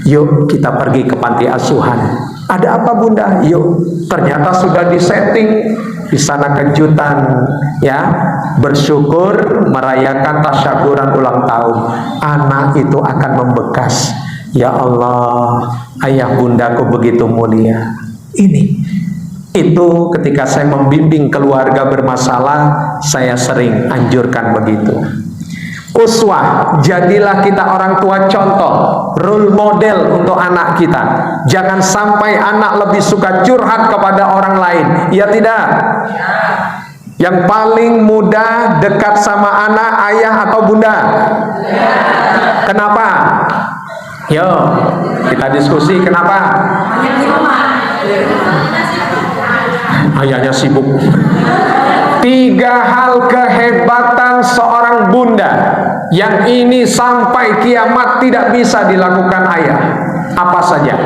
yuk kita pergi ke panti asuhan. Ada apa bunda? Yuk, ternyata sudah disetting di sana kejutan, ya, bersyukur merayakan tasyakuran ulang tahun. Anak itu akan membekas. Ya Allah, ayah bundaku begitu mulia. Itu ketika saya membimbing keluarga bermasalah, saya sering anjurkan begitu. Uswah, jadilah kita orang tua contoh, role model untuk anak kita. Jangan sampai anak lebih suka curhat kepada orang lain. Ya tidak? Yang paling mudah dekat sama anak, ayah atau bunda? Kenapa? Yo, kita diskusi kenapa? Ayahnya sibuk. 3 hal kehebatan seorang bunda yang ini sampai kiamat tidak bisa dilakukan ayah. Apa saja?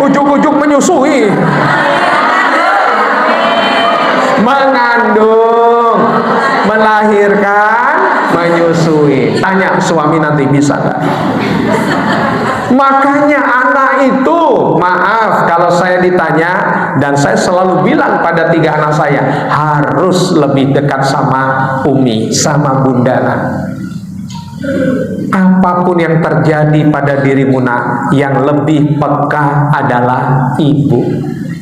Ujuk-ujuk menyusui, mengandung, melahirkan, menyusui. Tanya suami nanti bisa nggak? Makanya anak itu, maaf kalau saya ditanya, dan saya selalu bilang pada 3 anak saya, harus lebih dekat sama umi, sama bunda. Apapun yang terjadi pada dirimu nak, yang lebih peka adalah ibu.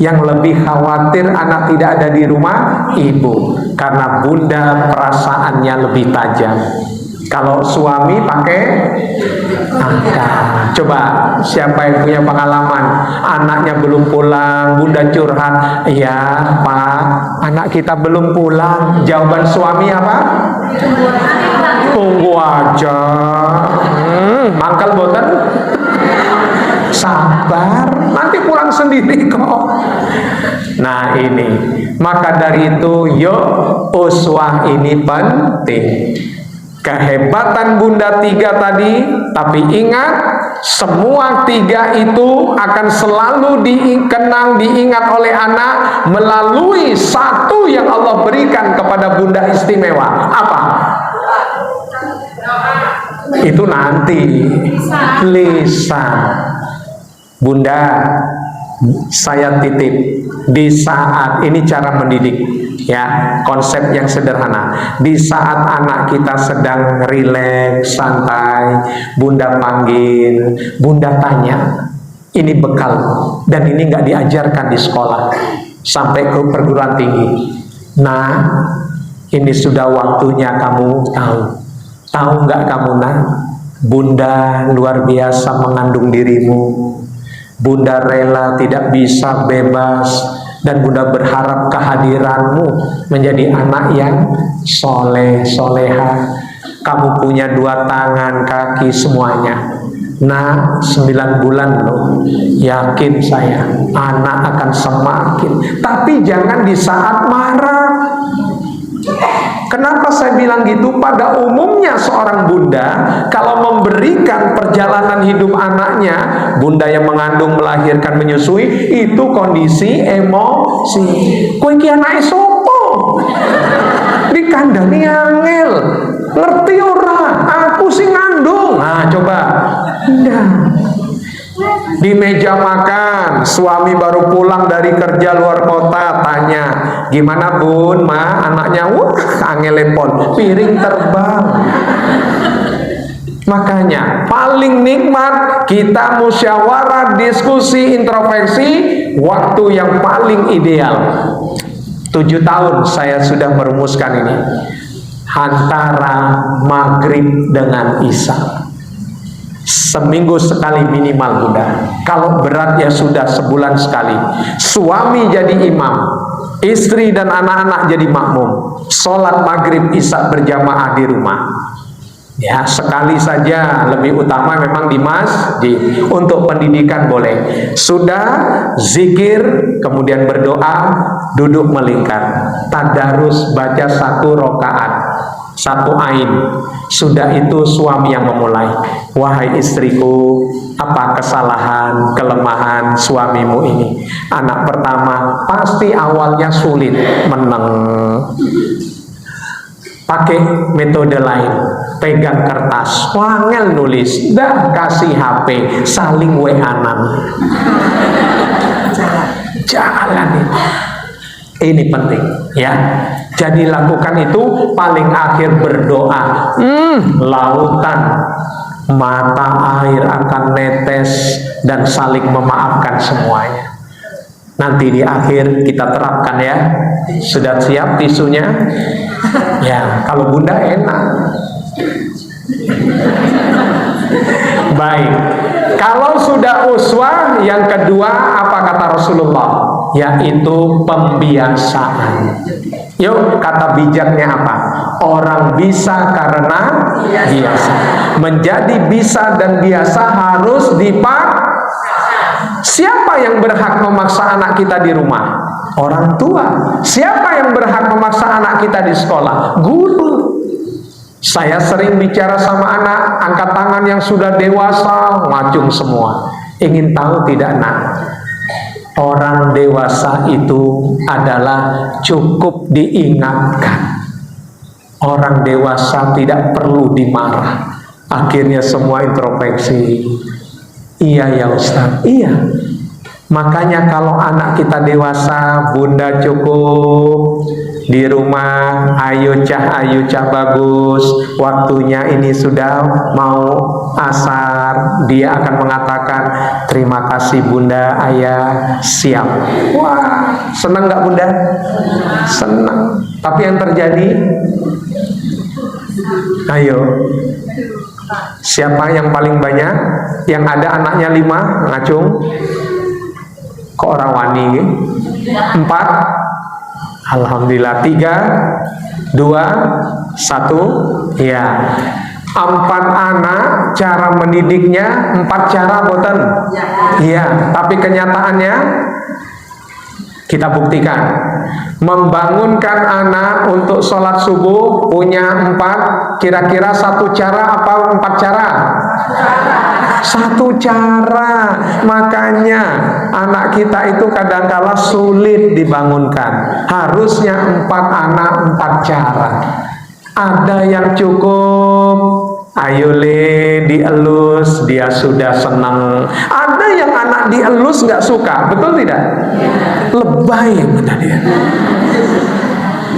Yang lebih khawatir anak tidak ada di rumah, ibu. Karena bunda perasaannya lebih tajam. Kalau suami pakai angka. Coba siapa yang punya pengalaman, anaknya belum pulang, bunda curhat, iya pak, anak kita belum pulang. Jawaban suami apa? Tunggu aja. Mangkal boten, sabar, nanti pulang sendiri kok. Nah ini, maka dari itu yuk, uswah ini penting. Kehebatan bunda 3 tadi, tapi ingat, semua 3 itu akan selalu dikenang, diingat oleh anak melalui satu yang Allah berikan kepada bunda istimewa. Apa? Itu nanti lisan. Bunda, saya titip di saat ini cara mendidik ya, konsep yang sederhana. Di saat anak kita sedang rileks, santai, bunda panggil, bunda tanya, ini bekal dan ini nggak diajarkan di sekolah sampai ke perguruan tinggi. Nah, ini sudah waktunya kamu tahu nggak kamu nak, bunda luar biasa mengandung dirimu. Bunda rela tidak bisa bebas dan bunda berharap kehadiranmu menjadi anak yang soleh, soleha. Kamu punya 2 tangan, kaki, semuanya. Nah, 9 bulan loh. Yakin saya, anak akan semakin. Tapi jangan di saat marah. Kenapa saya bilang gitu? Pada umumnya seorang bunda kalau memberikan perjalanan hidup anaknya, bunda yang mengandung, melahirkan, menyusui, itu kondisi emosi. Kowe iki anake sopo? Dikandani angel. Ngerti ora? Aku sing ngandung. Nah, coba. Enggak. Di meja makan, suami baru pulang dari kerja luar kota, tanya, gimana bun, ma, anaknya, angelepon, piring terbang. Makanya paling nikmat kita musyawarah, diskusi, introspeksi, waktu yang paling ideal. 7 tahun saya sudah merumuskan ini, antara maghrib dengan isya. Seminggu sekali minimal bunda. Kalau berat ya sudah sebulan sekali. Suami jadi imam, istri dan anak-anak jadi makmum. Sholat maghrib isya berjamaah di rumah. Ya, sekali saja, lebih utama memang di masjid. Untuk pendidikan boleh. Sudah zikir, kemudian berdoa, duduk melingkar. Tadarus baca 1 rakaat, 1 ain. Sudah itu suami yang memulai. Wahai istriku, apa kesalahan, kelemahan suamimu ini? Anak pertama pasti awalnya sulit, meneng. Pakai metode lain, pegang kertas, wangel nulis, dah kasih HP, saling WA-an. Jalan itu. Ini penting ya. Jadi lakukan itu, paling akhir berdoa. Lautan mata air akan netes dan saling memaafkan semuanya. Nanti di akhir kita terapkan ya. Sudah siap tisunya? Ya, kalau bunda enak. Baik. Kalau sudah uswah, yang kedua apa kata Rasulullah? Yaitu pembiasaan. Yuk, kata bijaknya apa? Orang bisa karena biasa. Menjadi bisa dan biasa harus dipaksa. Siapa yang berhak memaksa anak kita di rumah? Orang tua. Siapa yang berhak memaksa anak kita di sekolah? Guru. Saya sering bicara sama anak, angkat tangan yang sudah dewasa, ngacung semua. Ingin tahu tidak nak? Orang dewasa itu adalah cukup diingatkan. Orang dewasa tidak perlu dimarah. Akhirnya semua introspeksi. Iya ya Ustaz, iya. Makanya kalau anak kita dewasa, bunda cukup di rumah, ayo cah bagus, waktunya ini sudah mau asar, dia akan mengatakan terima kasih bunda, ayah, siap. Wah, senang nggak bunda? Senang. Tapi yang terjadi, ayo, siapa yang paling banyak? Yang ada anaknya 5, ngacung. Kok orang wani? 4. Alhamdulillah. 3, 2, 1. Ya. 4 anak, cara mendidiknya 4 cara boten. Iya. Tapi kenyataannya kita buktikan. Membangunkan anak untuk sholat subuh punya 4. Kira-kira 1 cara apa 4 cara? 1 cara. Makanya anak kita itu kadangkala sulit dibangunkan. Harusnya 4 anak 4 cara. Ada yang cukup Ayo le, dielus, dia sudah senang. Ada yang anak dielus nggak suka, betul tidak? Lebay kata dia.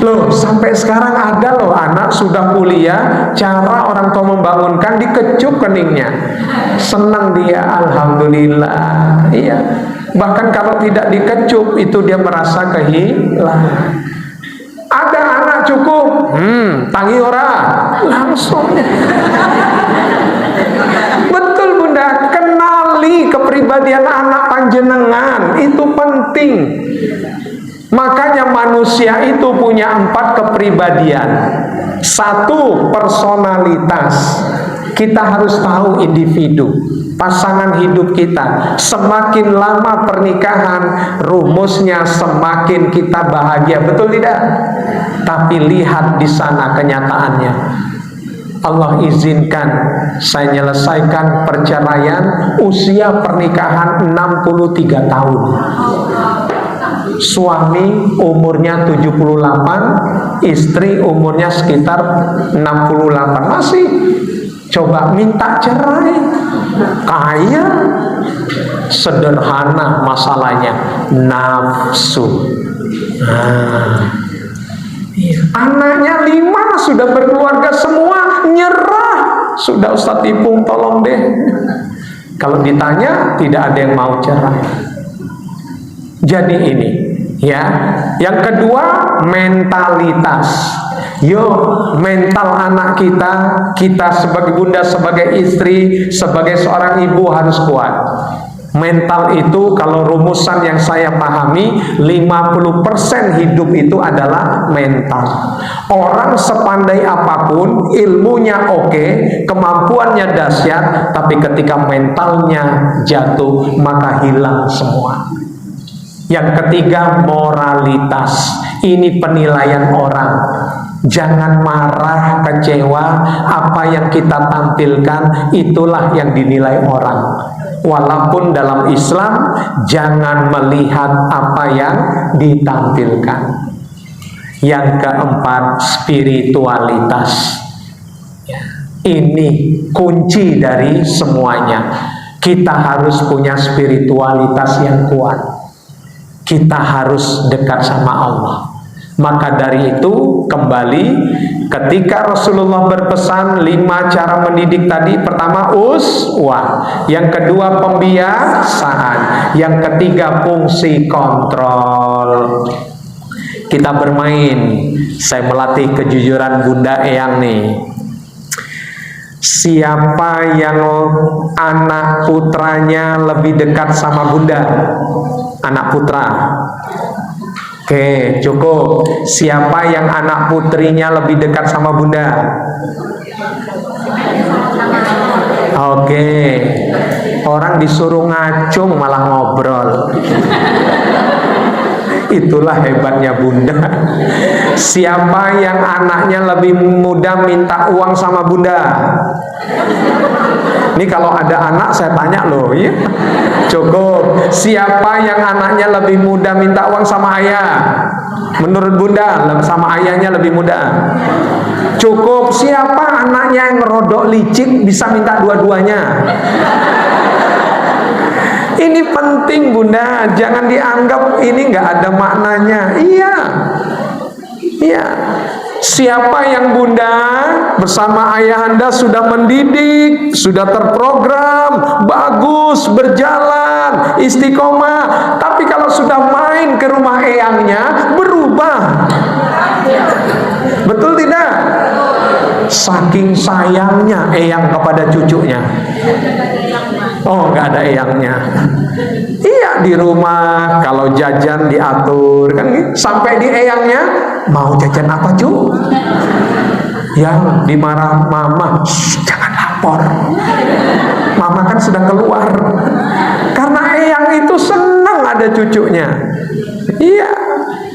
Loh, sampai sekarang ada loh anak sudah kuliah, cara orang tua membangunkan dikecup keningnya. Senang dia, alhamdulillah. Iya. Bahkan kalau tidak dikecup itu dia merasa kehilangan. Ada anak cukup, tangi ora, langsung. Betul Bunda, kenali kepribadian anak panjenengan, itu penting. Makanya manusia itu punya 4 kepribadian. 1, personalitas. Kita harus tahu individu, pasangan hidup kita. Semakin lama pernikahan, rumusnya semakin kita bahagia, betul tidak? Tapi lihat di sana kenyataannya. Allah izinkan saya menyelesaikan perceraian usia pernikahan 63 tahun. Suami umurnya 78, istri umurnya sekitar 68. Masih coba minta cerai. Kaya, sederhana masalahnya, nafsu. Anaknya 5 sudah berkeluarga semua, nyerah. Sudah Ustadz Ipung tolong deh. Kalau ditanya tidak ada yang mau cerai. Jadi ini ya. Yang kedua, mentalitas. Yo, mental anak kita sebagai bunda, sebagai istri, sebagai seorang ibu harus kuat. Mental itu kalau rumusan yang saya pahami, 50% hidup itu adalah mental. Orang sepandai apapun, ilmunya oke, kemampuannya dahsyat, tapi ketika mentalnya jatuh, maka hilang semua. Yang ketiga, moralitas. Ini penilaian orang. Jangan marah, kecewa. Apa yang kita tampilkan, itulah yang dinilai orang. Walaupun dalam Islam, jangan melihat apa yang ditampilkan. Yang keempat, spiritualitas. Ini kunci dari semuanya. Kita harus punya spiritualitas yang kuat. Kita harus dekat sama Allah. Maka dari itu kembali ketika Rasulullah berpesan 5 cara mendidik tadi, pertama uswah, yang kedua pembiasaan, yang ketiga fungsi kontrol. Kita bermain. Saya melatih kejujuran Bunda Eyang nih. Siapa yang anak putranya lebih dekat sama Bunda? Anak putra. Oke, cukup. Siapa yang anak putrinya lebih dekat sama Bunda? Oke. Orang disuruh ngacung malah ngobrol. Itulah hebatnya Bunda. Siapa yang anaknya lebih mudah minta uang sama Bunda? Ini kalau ada anak saya tanya loh, ya. Cukup. Siapa yang anaknya lebih mudah minta uang sama ayah? Menurut Bunda, sama ayahnya lebih mudah. Cukup. Siapa anaknya yang rodok licik bisa minta dua-duanya? Ini penting Bunda, jangan dianggap ini nggak ada maknanya. Iya. Siapa yang Bunda bersama ayahanda sudah mendidik, sudah terprogram, bagus, berjalan, istiqomah. Tapi kalau sudah main ke rumah eyangnya, berubah. Betul tidak? Saking sayangnya eyang kepada cucunya. Oh, nggak ada eyangnya. Iya, di rumah kalau jajan diatur kan, sampai di eyangnya mau jajan apa cu? Ya, dimarah mama, jangan lapor. Mama kan sedang keluar. Karena eyang itu senang ada cucunya. Iya,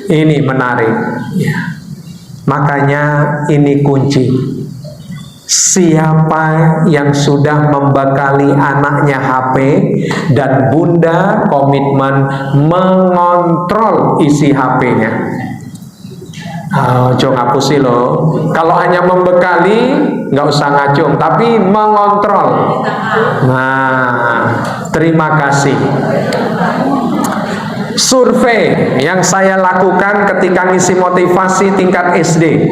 ini menarik. Ya. Makanya ini kunci. Siapa yang sudah membekali anaknya HP dan Bunda komitmen mengontrol isi HP-nya. Ojo ngapusi loh. Kalau hanya membekali, nggak usah ngacung, tapi mengontrol. Nah, terima kasih. Survei yang saya lakukan ketika ngisi motivasi tingkat SD.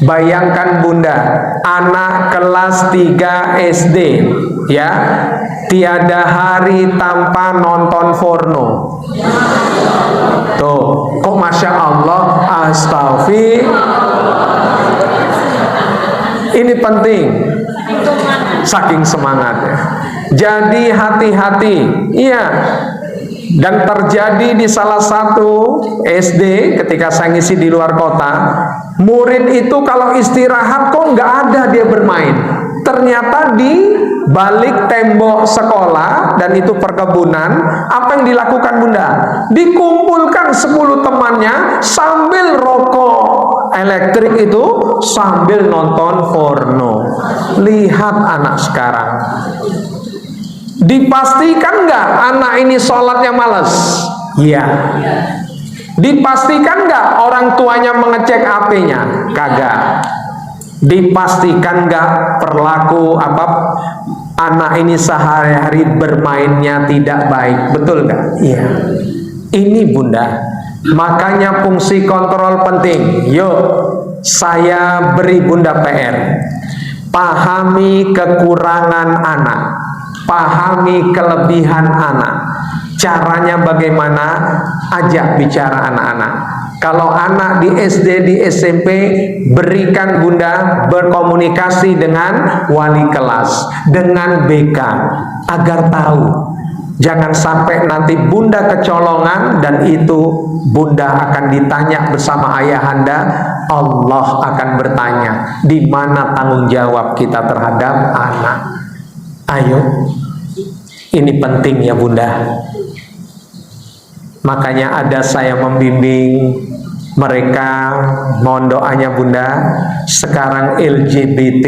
Bayangkan Bunda, anak kelas 3 SD, ya, tiada hari tanpa nonton porno. Tuh, kok Masya Allah, astagfir. Ini penting, saking semangatnya. Jadi hati-hati, iya. Dan terjadi di salah satu SD ketika saya ngisi di luar kota, murid itu kalau istirahat kok nggak ada dia bermain. Ternyata di balik tembok sekolah, dan itu perkebunan, apa yang dilakukan Bunda? Dikumpulkan 10 temannya sambil rokok elektrik itu, sambil nonton porno. Lihat anak sekarang. Dipastikan nggak anak ini sholatnya males? Iya. Dipastikan nggak orang tuanya mengecek HP-nya? Kagak. Dipastikan nggak perilaku anak ini sehari-hari bermainnya tidak baik? Betul nggak? Iya. Ini Bunda, makanya fungsi kontrol penting. Yuk, saya beri Bunda PR. Pahami kekurangan anak, pahami kelebihan anak. Caranya bagaimana? Ajak bicara anak-anak. Kalau anak di SD, di SMP, berikan Bunda berkomunikasi dengan wali kelas, dengan BK, agar tahu. Jangan sampai nanti Bunda kecolongan, dan itu Bunda akan ditanya bersama ayahanda. Allah akan bertanya, di mana tanggung jawab kita terhadap anak? Ayo, ini penting ya Bunda. Makanya ada saya membimbing mereka, mohon doanya Bunda. Sekarang LGBT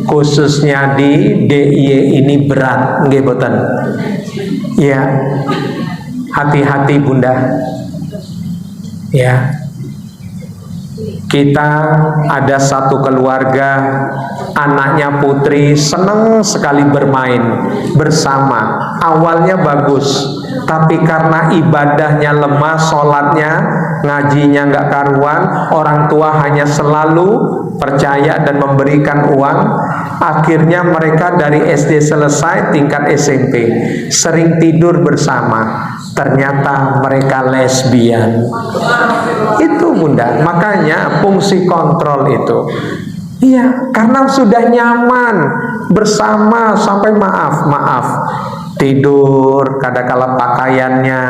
khususnya di DIY ini berat, nggih boten? Ya, hati-hati Bunda. Ya, kita ada satu keluarga, anaknya putri senang sekali bermain bersama. Awalnya bagus, tapi karena ibadahnya lemah, sholatnya, ngajinya nggak karuan, orang tua hanya selalu percaya dan memberikan uang. Akhirnya mereka dari SD selesai, tingkat SMP sering tidur bersama. Ternyata mereka lesbian. Itu Bunda, makanya fungsi kontrol itu. Iya, karena sudah nyaman bersama sampai maaf tidur, kadang-kala pakaiannya,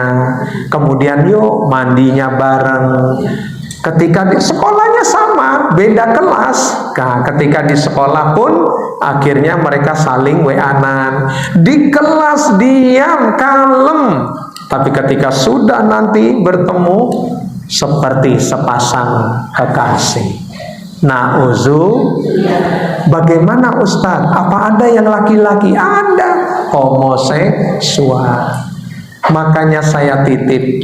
kemudian yuk mandinya bareng. Ketika di sekolahnya sama, beda kelas. Nah, ketika di sekolah pun akhirnya mereka saling WA-an. Di kelas diam, kalem, tapi ketika sudah nanti bertemu seperti sepasang kekasih. Bagaimana Ustadz? Apa ada yang laki-laki? Ada, homoseksual. Makanya saya titip,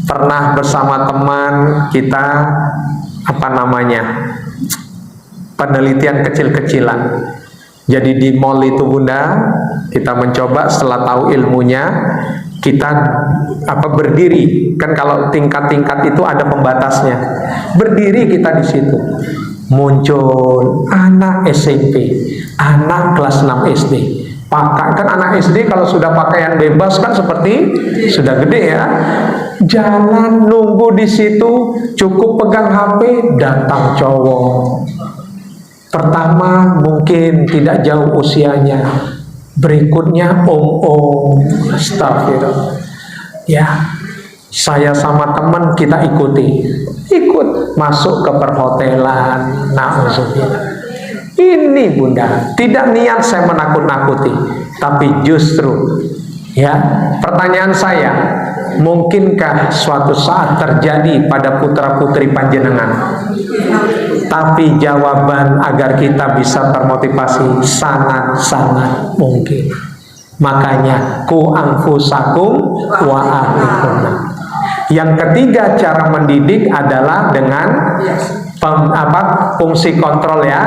pernah bersama teman kita penelitian kecil-kecilan. Jadi di mall itu Bunda, kita mencoba setelah tahu ilmunya, kita berdiri, kan kalau tingkat-tingkat itu ada pembatasnya. Berdiri kita di situ. Muncul anak SMP, anak kelas 6 SD. Kan anak SD kalau sudah pakaian bebas kan seperti sudah gede ya. Jalan nunggu di situ, cukup pegang HP, datang cowok. Pertama mungkin tidak jauh usianya, berikutnya astagfirullah. Ya, saya sama teman kita ikut masuk ke perhotelan. Nauzubillah. Ini Bunda, tidak niat saya menakut-nakuti, tapi justru ya, pertanyaan saya, mungkinkah suatu saat terjadi pada putra-putri panjenengan? Tapi jawaban agar kita bisa termotivasi sangat-sangat mungkin. Makanya ku anfusakum wa ahlikum. Yang ketiga cara mendidik adalah dengan fungsi kontrol ya.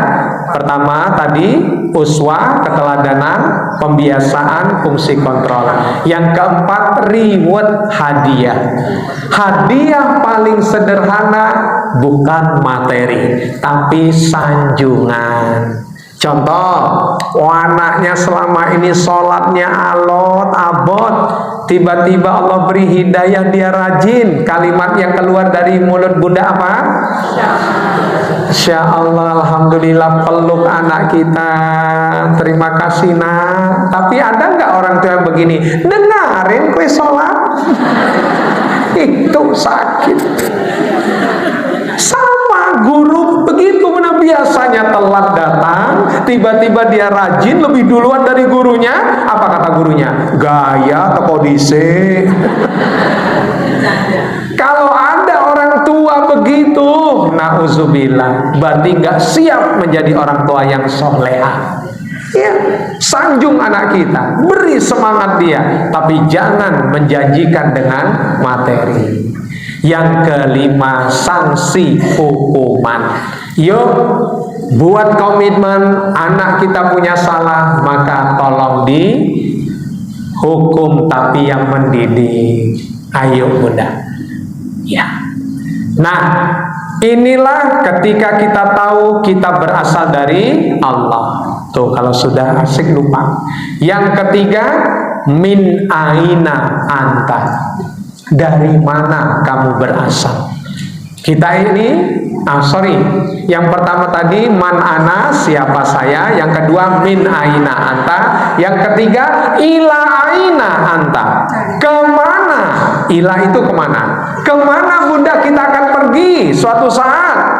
Pertama tadi uswah, keteladanan, pembiasaan, fungsi kontrol. Yang keempat reward, hadiah. Hadiah paling sederhana bukan materi, tapi sanjungan. Contoh, anaknya selama ini sholatnya alot abot, tiba-tiba Allah beri hidayah, dia rajin. Kalimat yang keluar dari mulut Bunda apa? Insya Allah, alhamdulillah, peluk anak kita, terima kasih nak. Tapi ada nggak orang tua yang begini? Dengarin kue sholat itu sakit. Sama guru begitu, mana biasanya telat datang, tiba-tiba dia rajin lebih duluan dari gurunya. Apa kata gurunya? Gaya atau kondisi. Kalau ada orang tua begitu, nauzubillah, berarti nggak siap menjadi orang tua yang soleha. Ya, sanjung anak kita, beri semangat dia, tapi jangan menjanjikan dengan materi. Yang kelima, sanksi hukuman. Yuk, buat komitmen, anak kita punya salah, maka tolong dihukum, tapi yang mendidik. Ayo Bunda. Ya. Nah, inilah ketika kita tahu kita berasal dari Allah. Tuh, kalau sudah asik lupa. Yang ketiga, min aina anta. Dari mana kamu berasal? Kita ini, yang pertama tadi man ana, siapa saya. Yang kedua min aina anta. Yang ketiga ila aina anta. Kemana? Ila itu kemana? Kemana Bunda kita akan pergi suatu saat?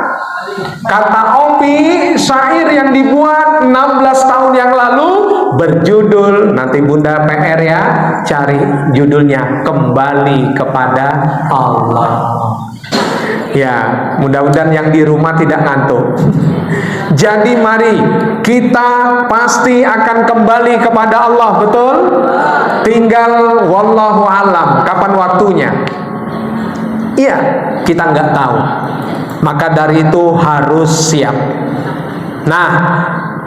Kata Opi, syair yang dibuat 16 tahun yang lalu berjudul, nanti Bunda PR ya, cari judulnya, Kembali Kepada Allah. Ya, mudah-mudahan yang di rumah tidak ngantuk. Jadi mari kita pasti akan kembali kepada Allah, betul? Tinggal wallahu alam kapan waktunya. Iya, kita nggak tahu. Maka dari itu harus siap. Nah,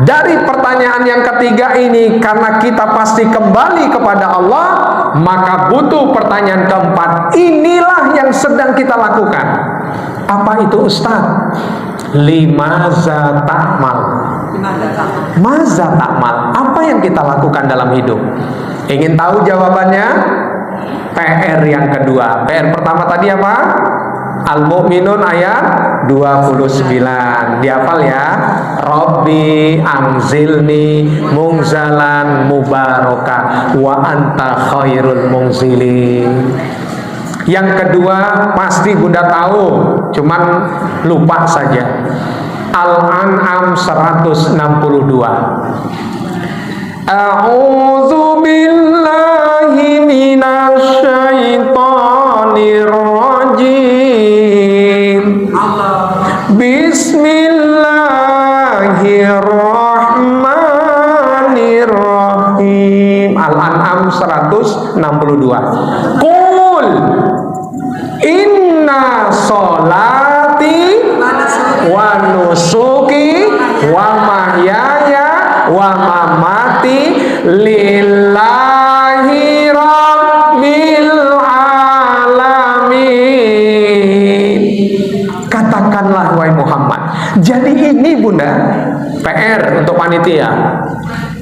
dari pertanyaan yang ketiga ini, karena kita pasti kembali kepada Allah, maka butuh pertanyaan keempat. Inilah yang sedang kita lakukan. Apa itu Ustaz? Limaza ta'mal. Maza ta'mal. Apa yang kita lakukan dalam hidup? Ingin tahu jawabannya? PR yang kedua. PR pertama tadi apa? Al-Mu'minun ayat 29. Dihafal ya. Rabbi anzilni mungzalan mubaraka wa anta khairul mungzilin. Yang kedua pasti Bunda tahu, cuman lupa saja. Al-An'am 162. A'udzu billahi minasyaitonir rajim. Bismillahirrahmanirrahim. Al-An'am 162. Qul inna sholati wa nusuki wa mahyaya wa mamati lillahi rabbil alamin. Katakanlah wahai Muhammad. Jadi ini Bunda, PR untuk panitia.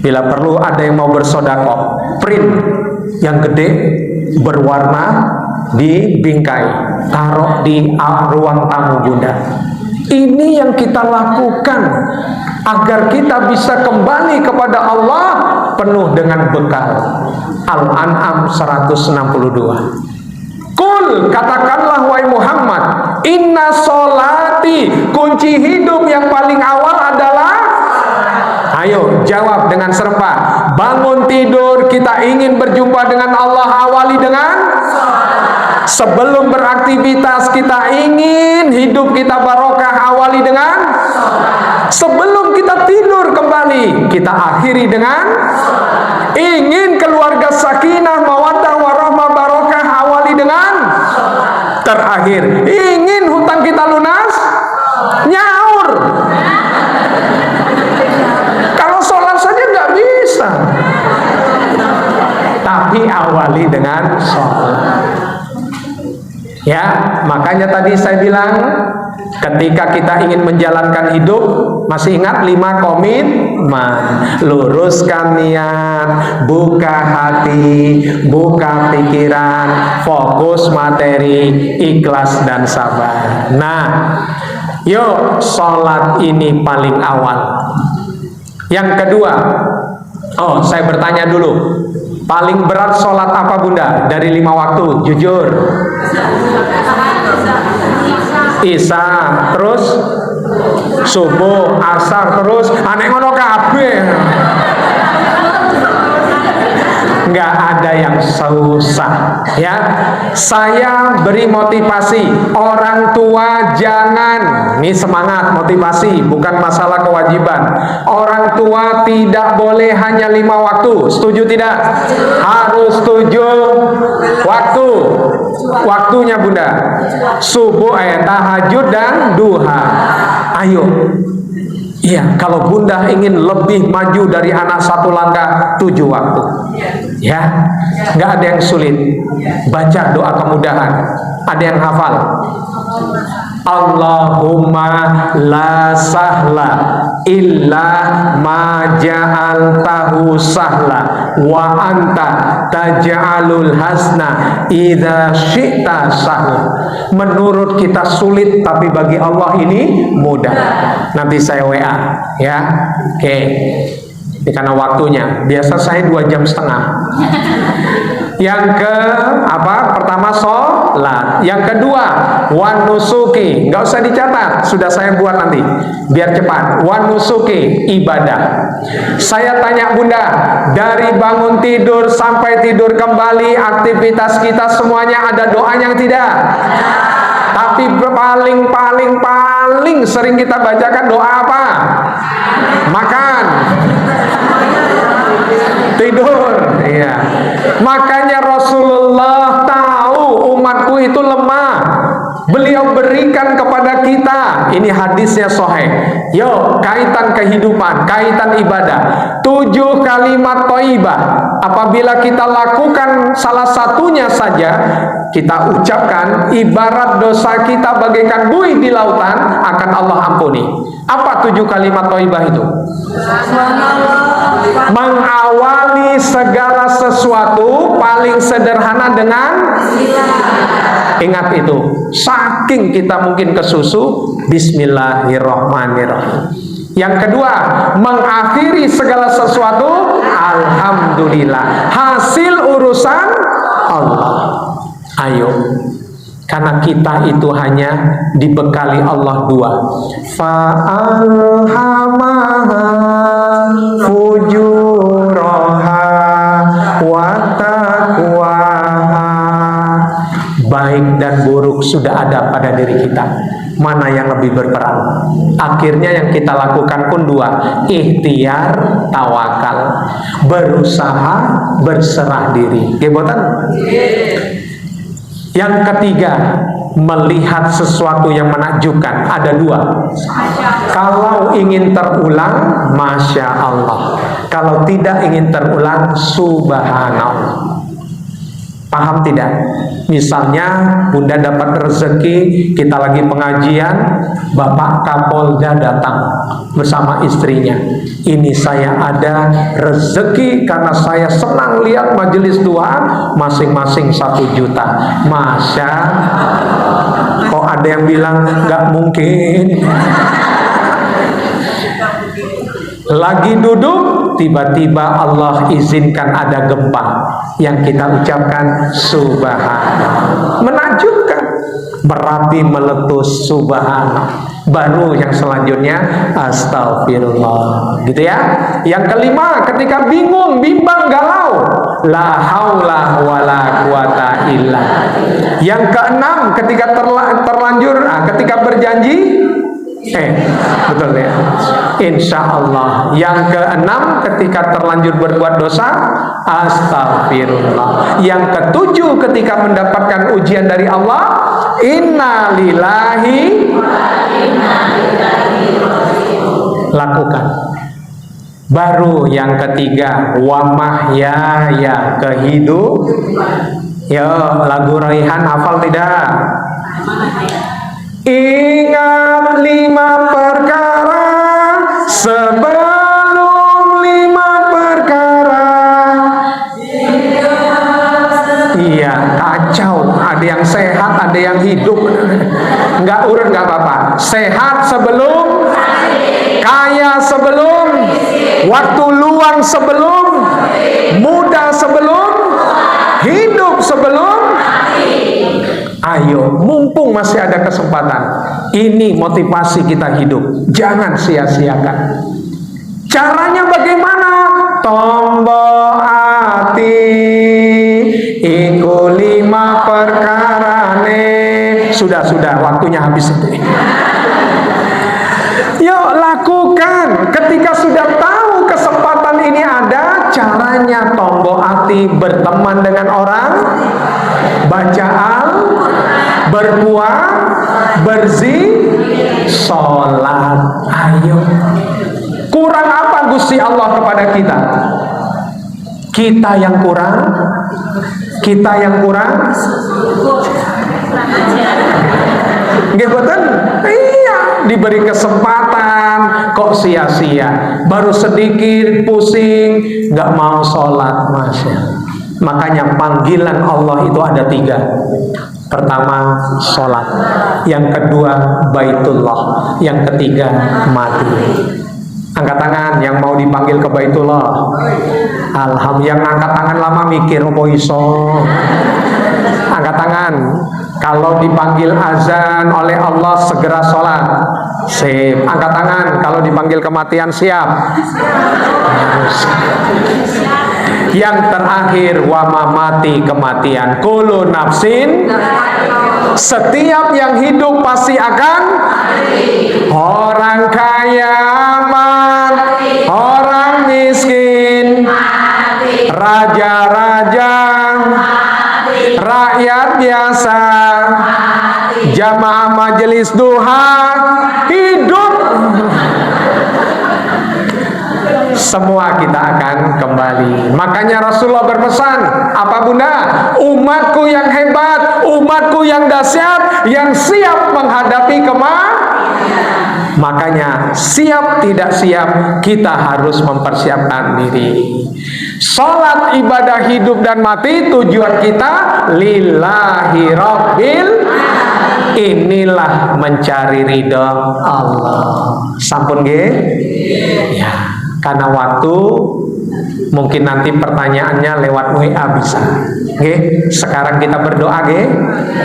Bila perlu ada yang mau bersedekah, print yang gede berwarna di bingkai, taruh di ruang tamu Bunda. Ini yang kita lakukan agar kita bisa kembali kepada Allah penuh dengan bekal. Al-An'am 162. Kul, katakanlah wahai Muhammad, inna sholati, kunci hidup yang paling awal adalah, ayo jawab dengan serempak. Bangun tidur kita ingin berjumpa dengan Allah, awali dengan sebelum beraktivitas kita ingin hidup kita barokah, awali dengan sebelum kita tidur kembali kita akhiri dengan ingin keluarga sakinah mawaddah warahmah barokah, awali dengan terakhir, ingin hutang kita lunas? Nyaur. Kalau sholat saja nggak bisa. Tapi awali dengan sholat. Ya, makanya tadi saya bilang, ketika kita ingin menjalankan hidup, masih ingat 5 komitmen. Luruskan niat, buka hati, buka pikiran, fokus materi, ikhlas dan sabar. Nah, yuk sholat ini paling awal. Yang kedua, saya bertanya dulu, paling berat sholat apa Bunda dari 5 waktu? Jujur. Isya, terus subuh, asar, terus aneh ngono kabeh. Nggak ada yang susah, ya. Saya beri motivasi orang tua, jangan, ini semangat motivasi, bukan masalah kewajiban. Orang tua tidak boleh hanya 5 waktu, setuju tidak? Harus 7 waktu. Waktunya Bunda, subuh, tahajud dan duha. Ayo. Iya, kalau Bunda ingin lebih maju dari anak 1 langkah, 7 waktu. Ya, nggak ada yang sulit. Baca doa kemudahan. Ada yang hafal? Allahumma la sahla illa ma ja'altahu sahla wa anta taj'alul hasna idza syi'ta sahla. Menurut kita sulit, tapi bagi Allah ini mudah. Nanti saya WA, ya. Oke. Ini karena waktunya. Biasa saya 2,5 jam. Yang pertama sholat. Yang kedua wanusuki. Nggak usah dicatat, sudah saya buat nanti biar cepat. Wanusuki, ibadah. Saya tanya Bunda, dari bangun tidur sampai tidur kembali, aktivitas kita semuanya ada doanya yang tidak? Tapi paling sering kita bacakan doa apa? Makan, tidur. Iya. Makanya Rasulullah tahu umatku itu lemah. Beliau berikan kepada kita. Ini hadisnya sahih. Yo, kaitan kehidupan, kaitan ibadah. 7 kalimat thayyibah. Apabila kita lakukan salah satunya saja, kita ucapkan, ibarat dosa kita bagaikan buih di lautan, akan Allah ampuni. Apa 7 kalimat thayyibah itu? Mengawali segala sesuatu paling sederhana dengan ingat itu. Saking kita mungkin kesusu, bismillahirrahmanirrahim. Yang kedua, mengakhiri segala sesuatu, alhamdulillah. Hasil urusan Allah. Ayo, karena kita itu hanya dibekali Allah 2. Fa'alhamaha fujuraha wa taqwaha. Baik dan buruk sudah ada pada diri kita. Mana yang lebih berperan? Akhirnya yang kita lakukan pun 2. Ikhtiar, tawakal. Berusaha, berserah diri. Gebotan? Yang ketiga, melihat sesuatu yang menakjubkan. Ada 2. Kalau ingin terulang, Masya Allah. Kalau tidak ingin terulang, Subhanallah. Paham tidak? Misalnya Bunda dapat rezeki, kita lagi pengajian, Bapak Kapolda datang bersama istrinya. Ini saya ada rezeki karena saya senang lihat majelis doa, masing-masing 1 juta. Masya Allah. Kok ada yang bilang nggak mungkin? Lagi duduk, tiba-tiba Allah izinkan ada gempa, yang kita ucapkan subhanallah. Menakjubkan. Merapi meletus, subhanallah. Baru yang selanjutnya astagfirullah, gitu ya. Yang kelima, ketika bingung, bimbang, galau, la haula wala quwata illa. Yang keenam, ketika terlanjur, ketika berjanji, betul ya, insya Allah. Yang keenam, ketika terlanjur berbuat dosa, astagfirullah. Yang ketujuh, ketika mendapatkan ujian dari Allah, Inna lillahi, lakukan. Baru yang ketiga, wa mahyaya, kehidup. Ya, lagu Raihan hafal tidak? Ingat 5 perkara sebelum 5 perkara. Iya, kacau. Ada yang sehat, ada yang hidup. Enggak urut, enggak apa-apa. Sehat sebelum, kaya sebelum, waktu luang sebelum, muda sebelum, hidup sebelum. Ayo, mumpung masih ada kesempatan. Ini motivasi kita hidup. Jangan sia-siakan. Caranya bagaimana? Tombo ati iku 5 perkarane. Sudah, waktunya habis itu. Yuk lakukan. Ketika sudah tahu kesempatan ini ada, caranya tombo ati, berteman dengan orang, baca berbuat, sholat. Ayo. Kurang apa Gusti Allah kepada kita? Kita yang kurang. Nggih boten? Iya, diberi kesempatan kok sia-sia. Baru sedikit pusing, nggak mau sholat, Masya. Makanya panggilan Allah itu ada 3. Pertama, sholat. Yang kedua, Baitullah. Yang ketiga, mati. Angkat tangan yang mau dipanggil ke Baitullah. Alhamdulillah. Yang angkat tangan lama mikir apa iso. Angkat tangan. Kalau dipanggil azan oleh Allah segera sholat. Sip. Angkat tangan. Kalau dipanggil kematian siap. Yang terakhir, wa mamati, kematian. Kullu nafsin, setiap yang hidup pasti akan mati. Orang kaya mati, orang miskin mati, raja-raja mati, rakyat biasa mati, jamaah majelis duha hidup. Semua kita akan kembali. Makanya Rasulullah berpesan, apa Bunda? Umatku yang hebat, umatku yang dahsyat, yang siap menghadapi kematian. Makanya siap tidak siap, kita harus mempersiapkan diri. Sholat, ibadah hidup dan mati, tujuan kita lillahi rabbil. Inilah mencari ridha Allah. Sampun nggih? Ya. Karena waktu, mungkin nanti pertanyaannya lewat WA bisa. Oke, sekarang kita berdoa,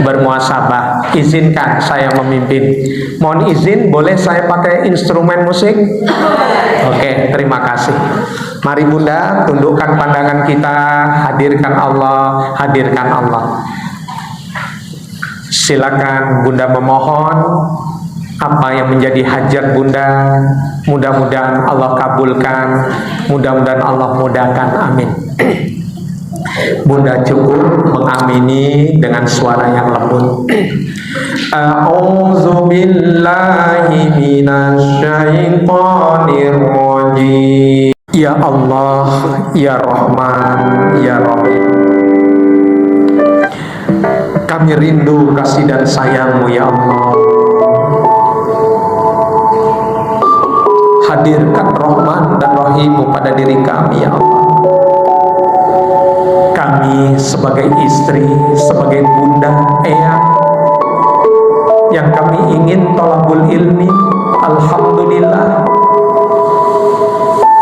bermuasabah. Izinkan saya memimpin. Mohon izin, boleh saya pakai instrumen musik? Oke, terima kasih. Mari Bunda, tundukkan pandangan kita, hadirkan Allah, hadirkan Allah. Silakan Bunda memohon. Apa yang menjadi hajat Bunda, mudah-mudahan Allah kabulkan, mudah-mudahan Allah mudahkan, amin. Bunda cukup mengamini dengan suara yang lembut. A'udzu billahi minasyaitonir rajim. Ya Allah, ya Rahman, ya Rahim. Kami rindu kasih dan sayang-Mu ya Allah. Hadirkan Rahman dan Rahim-Mu pada diri kami ya Allah. Kami sebagai istri, sebagai bunda, eyang, yang kami ingin thalabul ilmi, alhamdulillah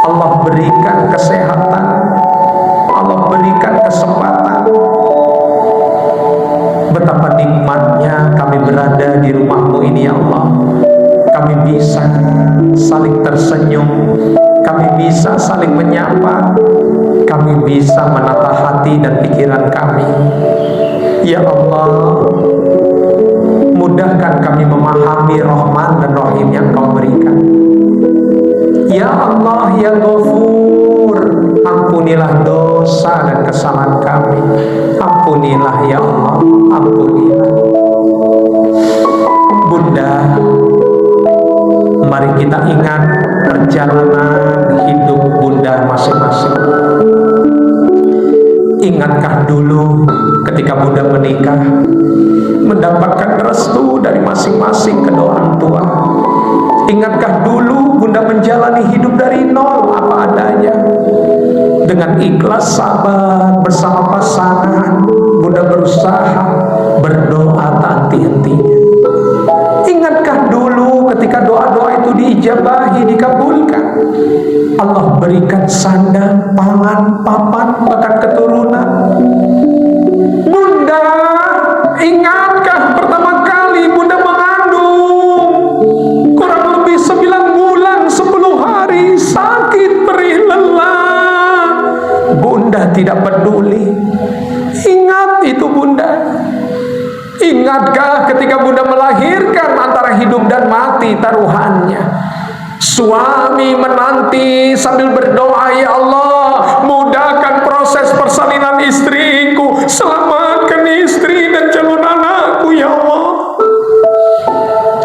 Allah berikan kesehatan, Allah berikan kesempatan. Betapa nikmatnya kami berada di rumah-Mu ini ya Allah. Kami bisa saling tersenyum, kami bisa saling menyapa, kami bisa menata hati dan pikiran kami. Ya Allah, mudahkan kami memahami Rahman dan Rahim yang Kau berikan. Ya Allah, ya Ghafur, ampunilah dosa dan kesalahan kami. Ampunilah ya Allah, ampunilah. Bunda, mari kita ingat perjalanan hidup Bunda masing-masing. Ingatkah dulu ketika Bunda menikah, mendapatkan restu dari masing-masing kedua orang tua? Ingatkah dulu Bunda menjalani hidup dari nol apa adanya, dengan ikhlas sabar bersama pasangan? Bunda berusaha berdoa tak henti-hentinya. Ingatkah dulu ketika doa-doa itu diijabahi, dikabulkan? Allah berikan sandang, pangan, papan, bahkan keturunan. Bunda, ingatkah pertama kali Bunda mengandung? Kurang lebih 9 bulan 10 hari, sakit, perih, lelah. Bunda tidak peduli. Ingat itu Bunda. Ingatkah ketika Bunda melahirkan antara hidup dan mati taruhannya? Suami menanti sambil berdoa, ya Allah, mudahkan proses persalinan istriku, selamatkan istri dan calon anakku, ya Allah.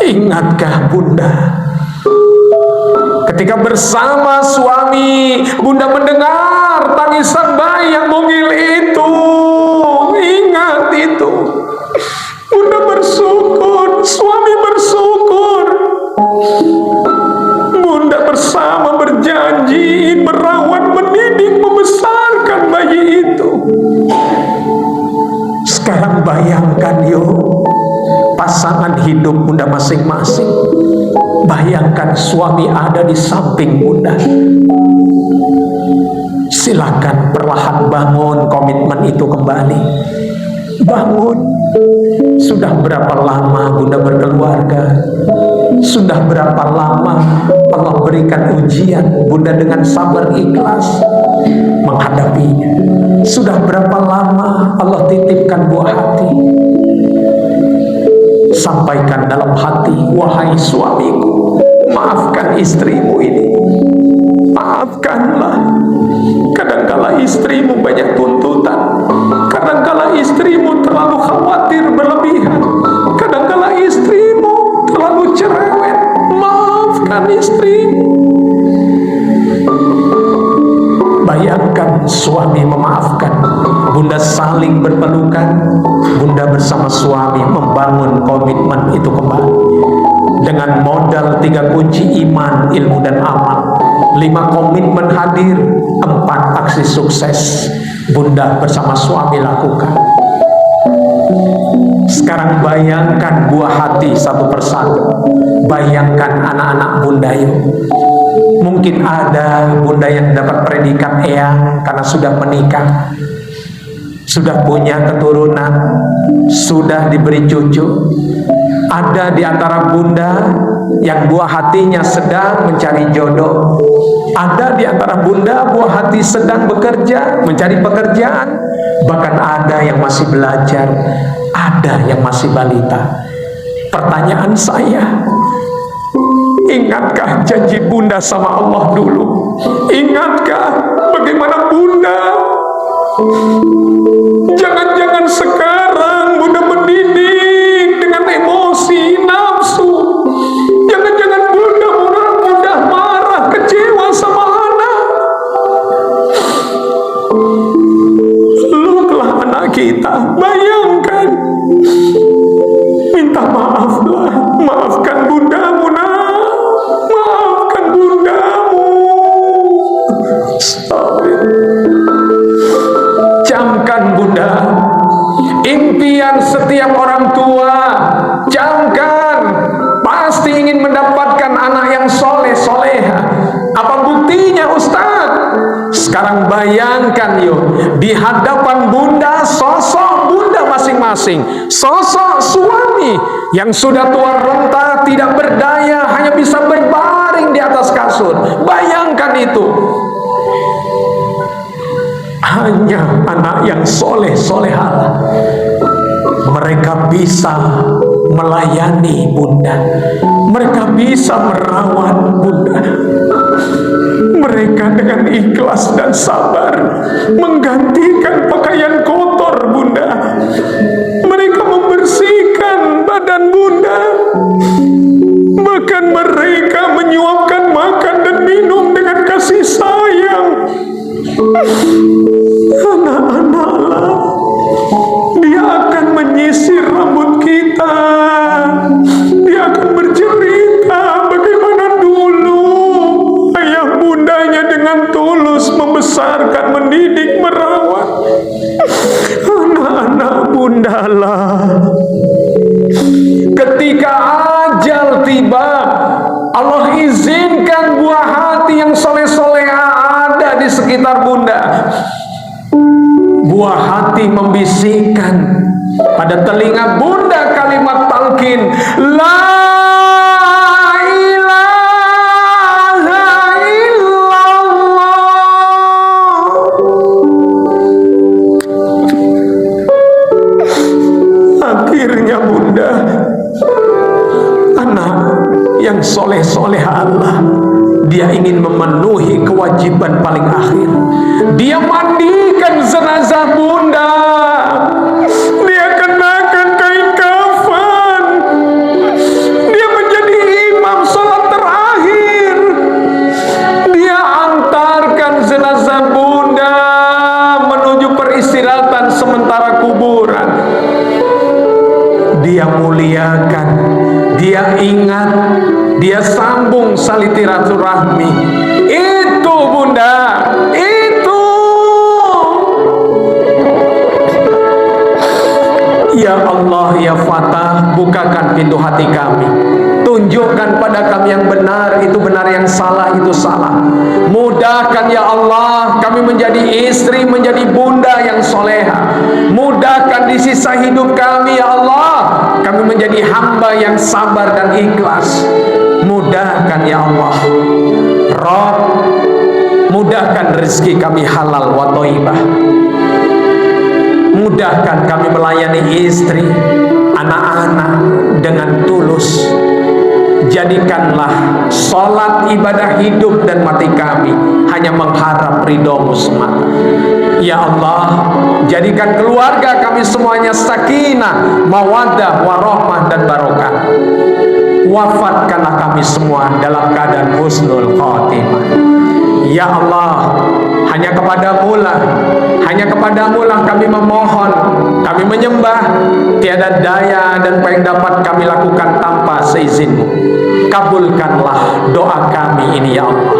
Ingatkah Bunda ketika bersama suami Bunda mendengar tangisan bayi yang mungil itu? Ingat itu. Bunda bersyukur, suami bersyukur. Bunda bersama berjanji merawat, mendidik, membesarkan bayi itu. Sekarang bayangkan yuk, pasangan hidup Bunda masing-masing. Bayangkan suami ada di samping Bunda. Silakan perlahan bangun komitmen itu kembali. Bangun. Sudah berapa lama Bunda berkeluarga? Sudah berapa lama Allah berikan ujian Bunda dengan sabar ikhlas menghadapinya? Sudah berapa lama Allah titipkan buah hati? Sampaikan dalam hati, wahai suamiku, maafkan istrimu ini. Maafkanlah. Kadangkala istrimu banyak tuntutan. Kadangkala istrimu terlalu khawatir berlebihan. Kadangkala istrimu terlalu cerewet. Maafkan istrimu. Bayangkan suami memaafkan. Bunda saling berpelukan. Bunda bersama suami membangun komitmen itu kembali. Dengan modal 3 kunci iman, ilmu, dan amal. 5 komitmen hadir, 4 aksi sukses Bunda bersama suami lakukan. Sekarang bayangkan buah hati satu persatu. Bayangkan anak-anak Bunda yuk. Mungkin ada Bunda yang dapat predikat eyang karena sudah menikah, sudah punya keturunan, sudah diberi cucu. Ada di antara Bunda yang buah hatinya sedang mencari jodoh. Ada di antara Bunda buah hati sedang bekerja, mencari pekerjaan. Bahkan ada yang masih belajar, ada yang masih balita. Pertanyaan saya, ingatkah janji Bunda sama Allah dulu? Ingatkah bagaimana Bunda? Jangan-jangan sekarang Bunda mendidik dengan emosi, nafsu. Jangan-jangan Bunda mudah marah, kecewa sama anak. Peluklah anak kita, bayangkan. Minta maaflah, maafkan bundamu nak, maafkan bundamu. Camkan Bunda, impian setiap orang tua. Camkan, pasti ingin mendapatkan anak yang soleh soleha. Apa buktinya Ustaz? Sekarang bayangkan yuk, di hadapan Bunda sosok Bunda masing-masing. Sosok suami yang sudah tua renta, tidak berdaya, hanya bisa berbaring di atas kasur. Bayangkan itu. Hanya anak yang soleh solehalah, mereka bisa melayani Bunda, mereka bisa merawat Bunda. Mereka dengan ikhlas dan sabar menggantikan pakaian kotor Bunda. Mereka membersihkan badan Bunda. Ketika ajal tiba, Allah izinkan buah hati yang soleh-soleha ada di sekitar bunda. Buah hati membisikkan pada telinga bunda kalimat talqin, la ilaha illallah. Akhirnya bunda, anak yang soleh-soleh Allah, dia ingin memenuhi kewajiban paling akhir. Dia mandikan jenazah bunda, dia kenakan kain kafan, dia menjadi imam sholat terakhir, dia antarkan jenazah bunda menuju peristirahatan sementara kuburan. Dia muliakan, dia ingat, dia sambung silaturahmi. Itu bunda, itu. Ya Allah, ya Fatah, bukakan pintu hati kami. Tunjukkan pada kami yang benar, itu benar, yang salah, itu salah. Mudahkan ya Allah, kami menjadi istri, menjadi bunda yang soleha. Mudahkan di sisa hidup kami ya Allah, kami menjadi hamba yang sabar dan ikhlas. Mudahkan ya Allah Rabb, mudahkan rezeki kami halal wa thayyibah. Mudahkan kami melayani istri, anak-anak dengan tulus. Jadikanlah sholat ibadah hidup dan mati kami hanya mengharap ridho-Mu semata. Ya Allah, jadikan keluarga kami semuanya sakinah, mawaddah, warahmah dan barokah. Wafatkanlah kami semua dalam keadaan husnul khotimah. Ya Allah, hanya kepadamu lah kami memohon, kami menyembah. Tiada daya dan apa yang dapat kami lakukan tanpa seizin-Mu. Kabulkanlah doa kami ini ya Allah.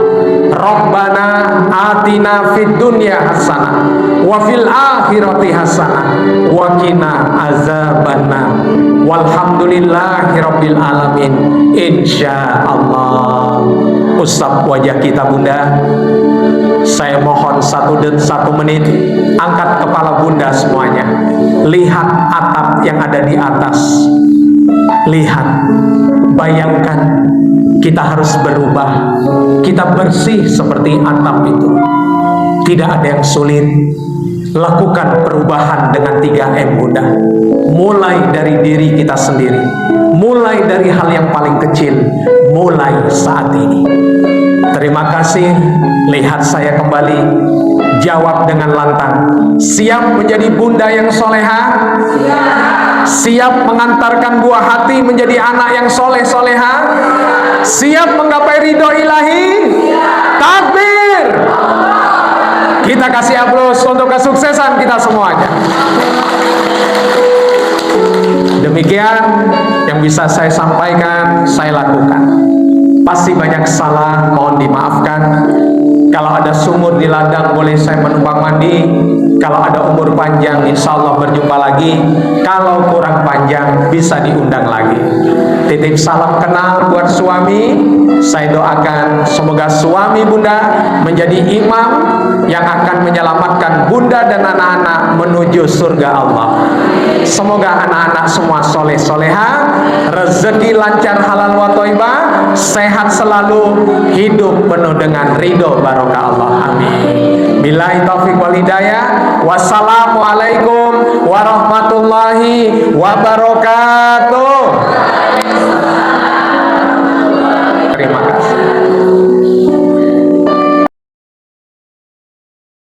Rabbana atina fid dunya hasanah wa fil akhirati hasanah wa qina azabannar. Walhamdulillahi rabbil alamin. Insyaallah. Usap wajah kita bunda. Saya mohon satu menit, angkat kepala bunda semuanya. Lihat atap yang ada di atas. Lihat, bayangkan kita harus berubah. Kita bersih seperti atap itu. Tidak ada yang sulit. Lakukan perubahan dengan 3M bunda. Mulai dari diri kita sendiri. Mulai dari hal yang paling kecil. Mulai saat ini. Terima kasih. Lihat saya kembali. Jawab dengan lantang. Siap menjadi bunda yang soleha? Siap mengantarkan buah hati menjadi anak yang soleh-soleha? Siap menggapai ridho ilahi? Takbir! Kita kasih aplaus untuk kesuksesan kita semuanya. Demikian yang bisa saya sampaikan, saya lakukan. Pasti banyak salah, mohon dimaafkan. Kalau ada sumur di ladang, boleh saya menumpang mandi. Kalau ada umur panjang, insya Allah berjumpa lagi. Kalau kurang panjang, bisa diundang lagi. Titip salam kenal buat suami. Saya doakan semoga suami bunda menjadi imam yang akan menyelamatkan bunda dan anak-anak menuju surga Allah. Semoga anak-anak semua soleh-soleha, rezeki lancar halal wa thayyibah, sehat selalu, hidup penuh dengan ridho barokah Allah. Amin. Billahi taufiq wal hidayah. Wassalamualaikum warahmatullahi wabarakatuh.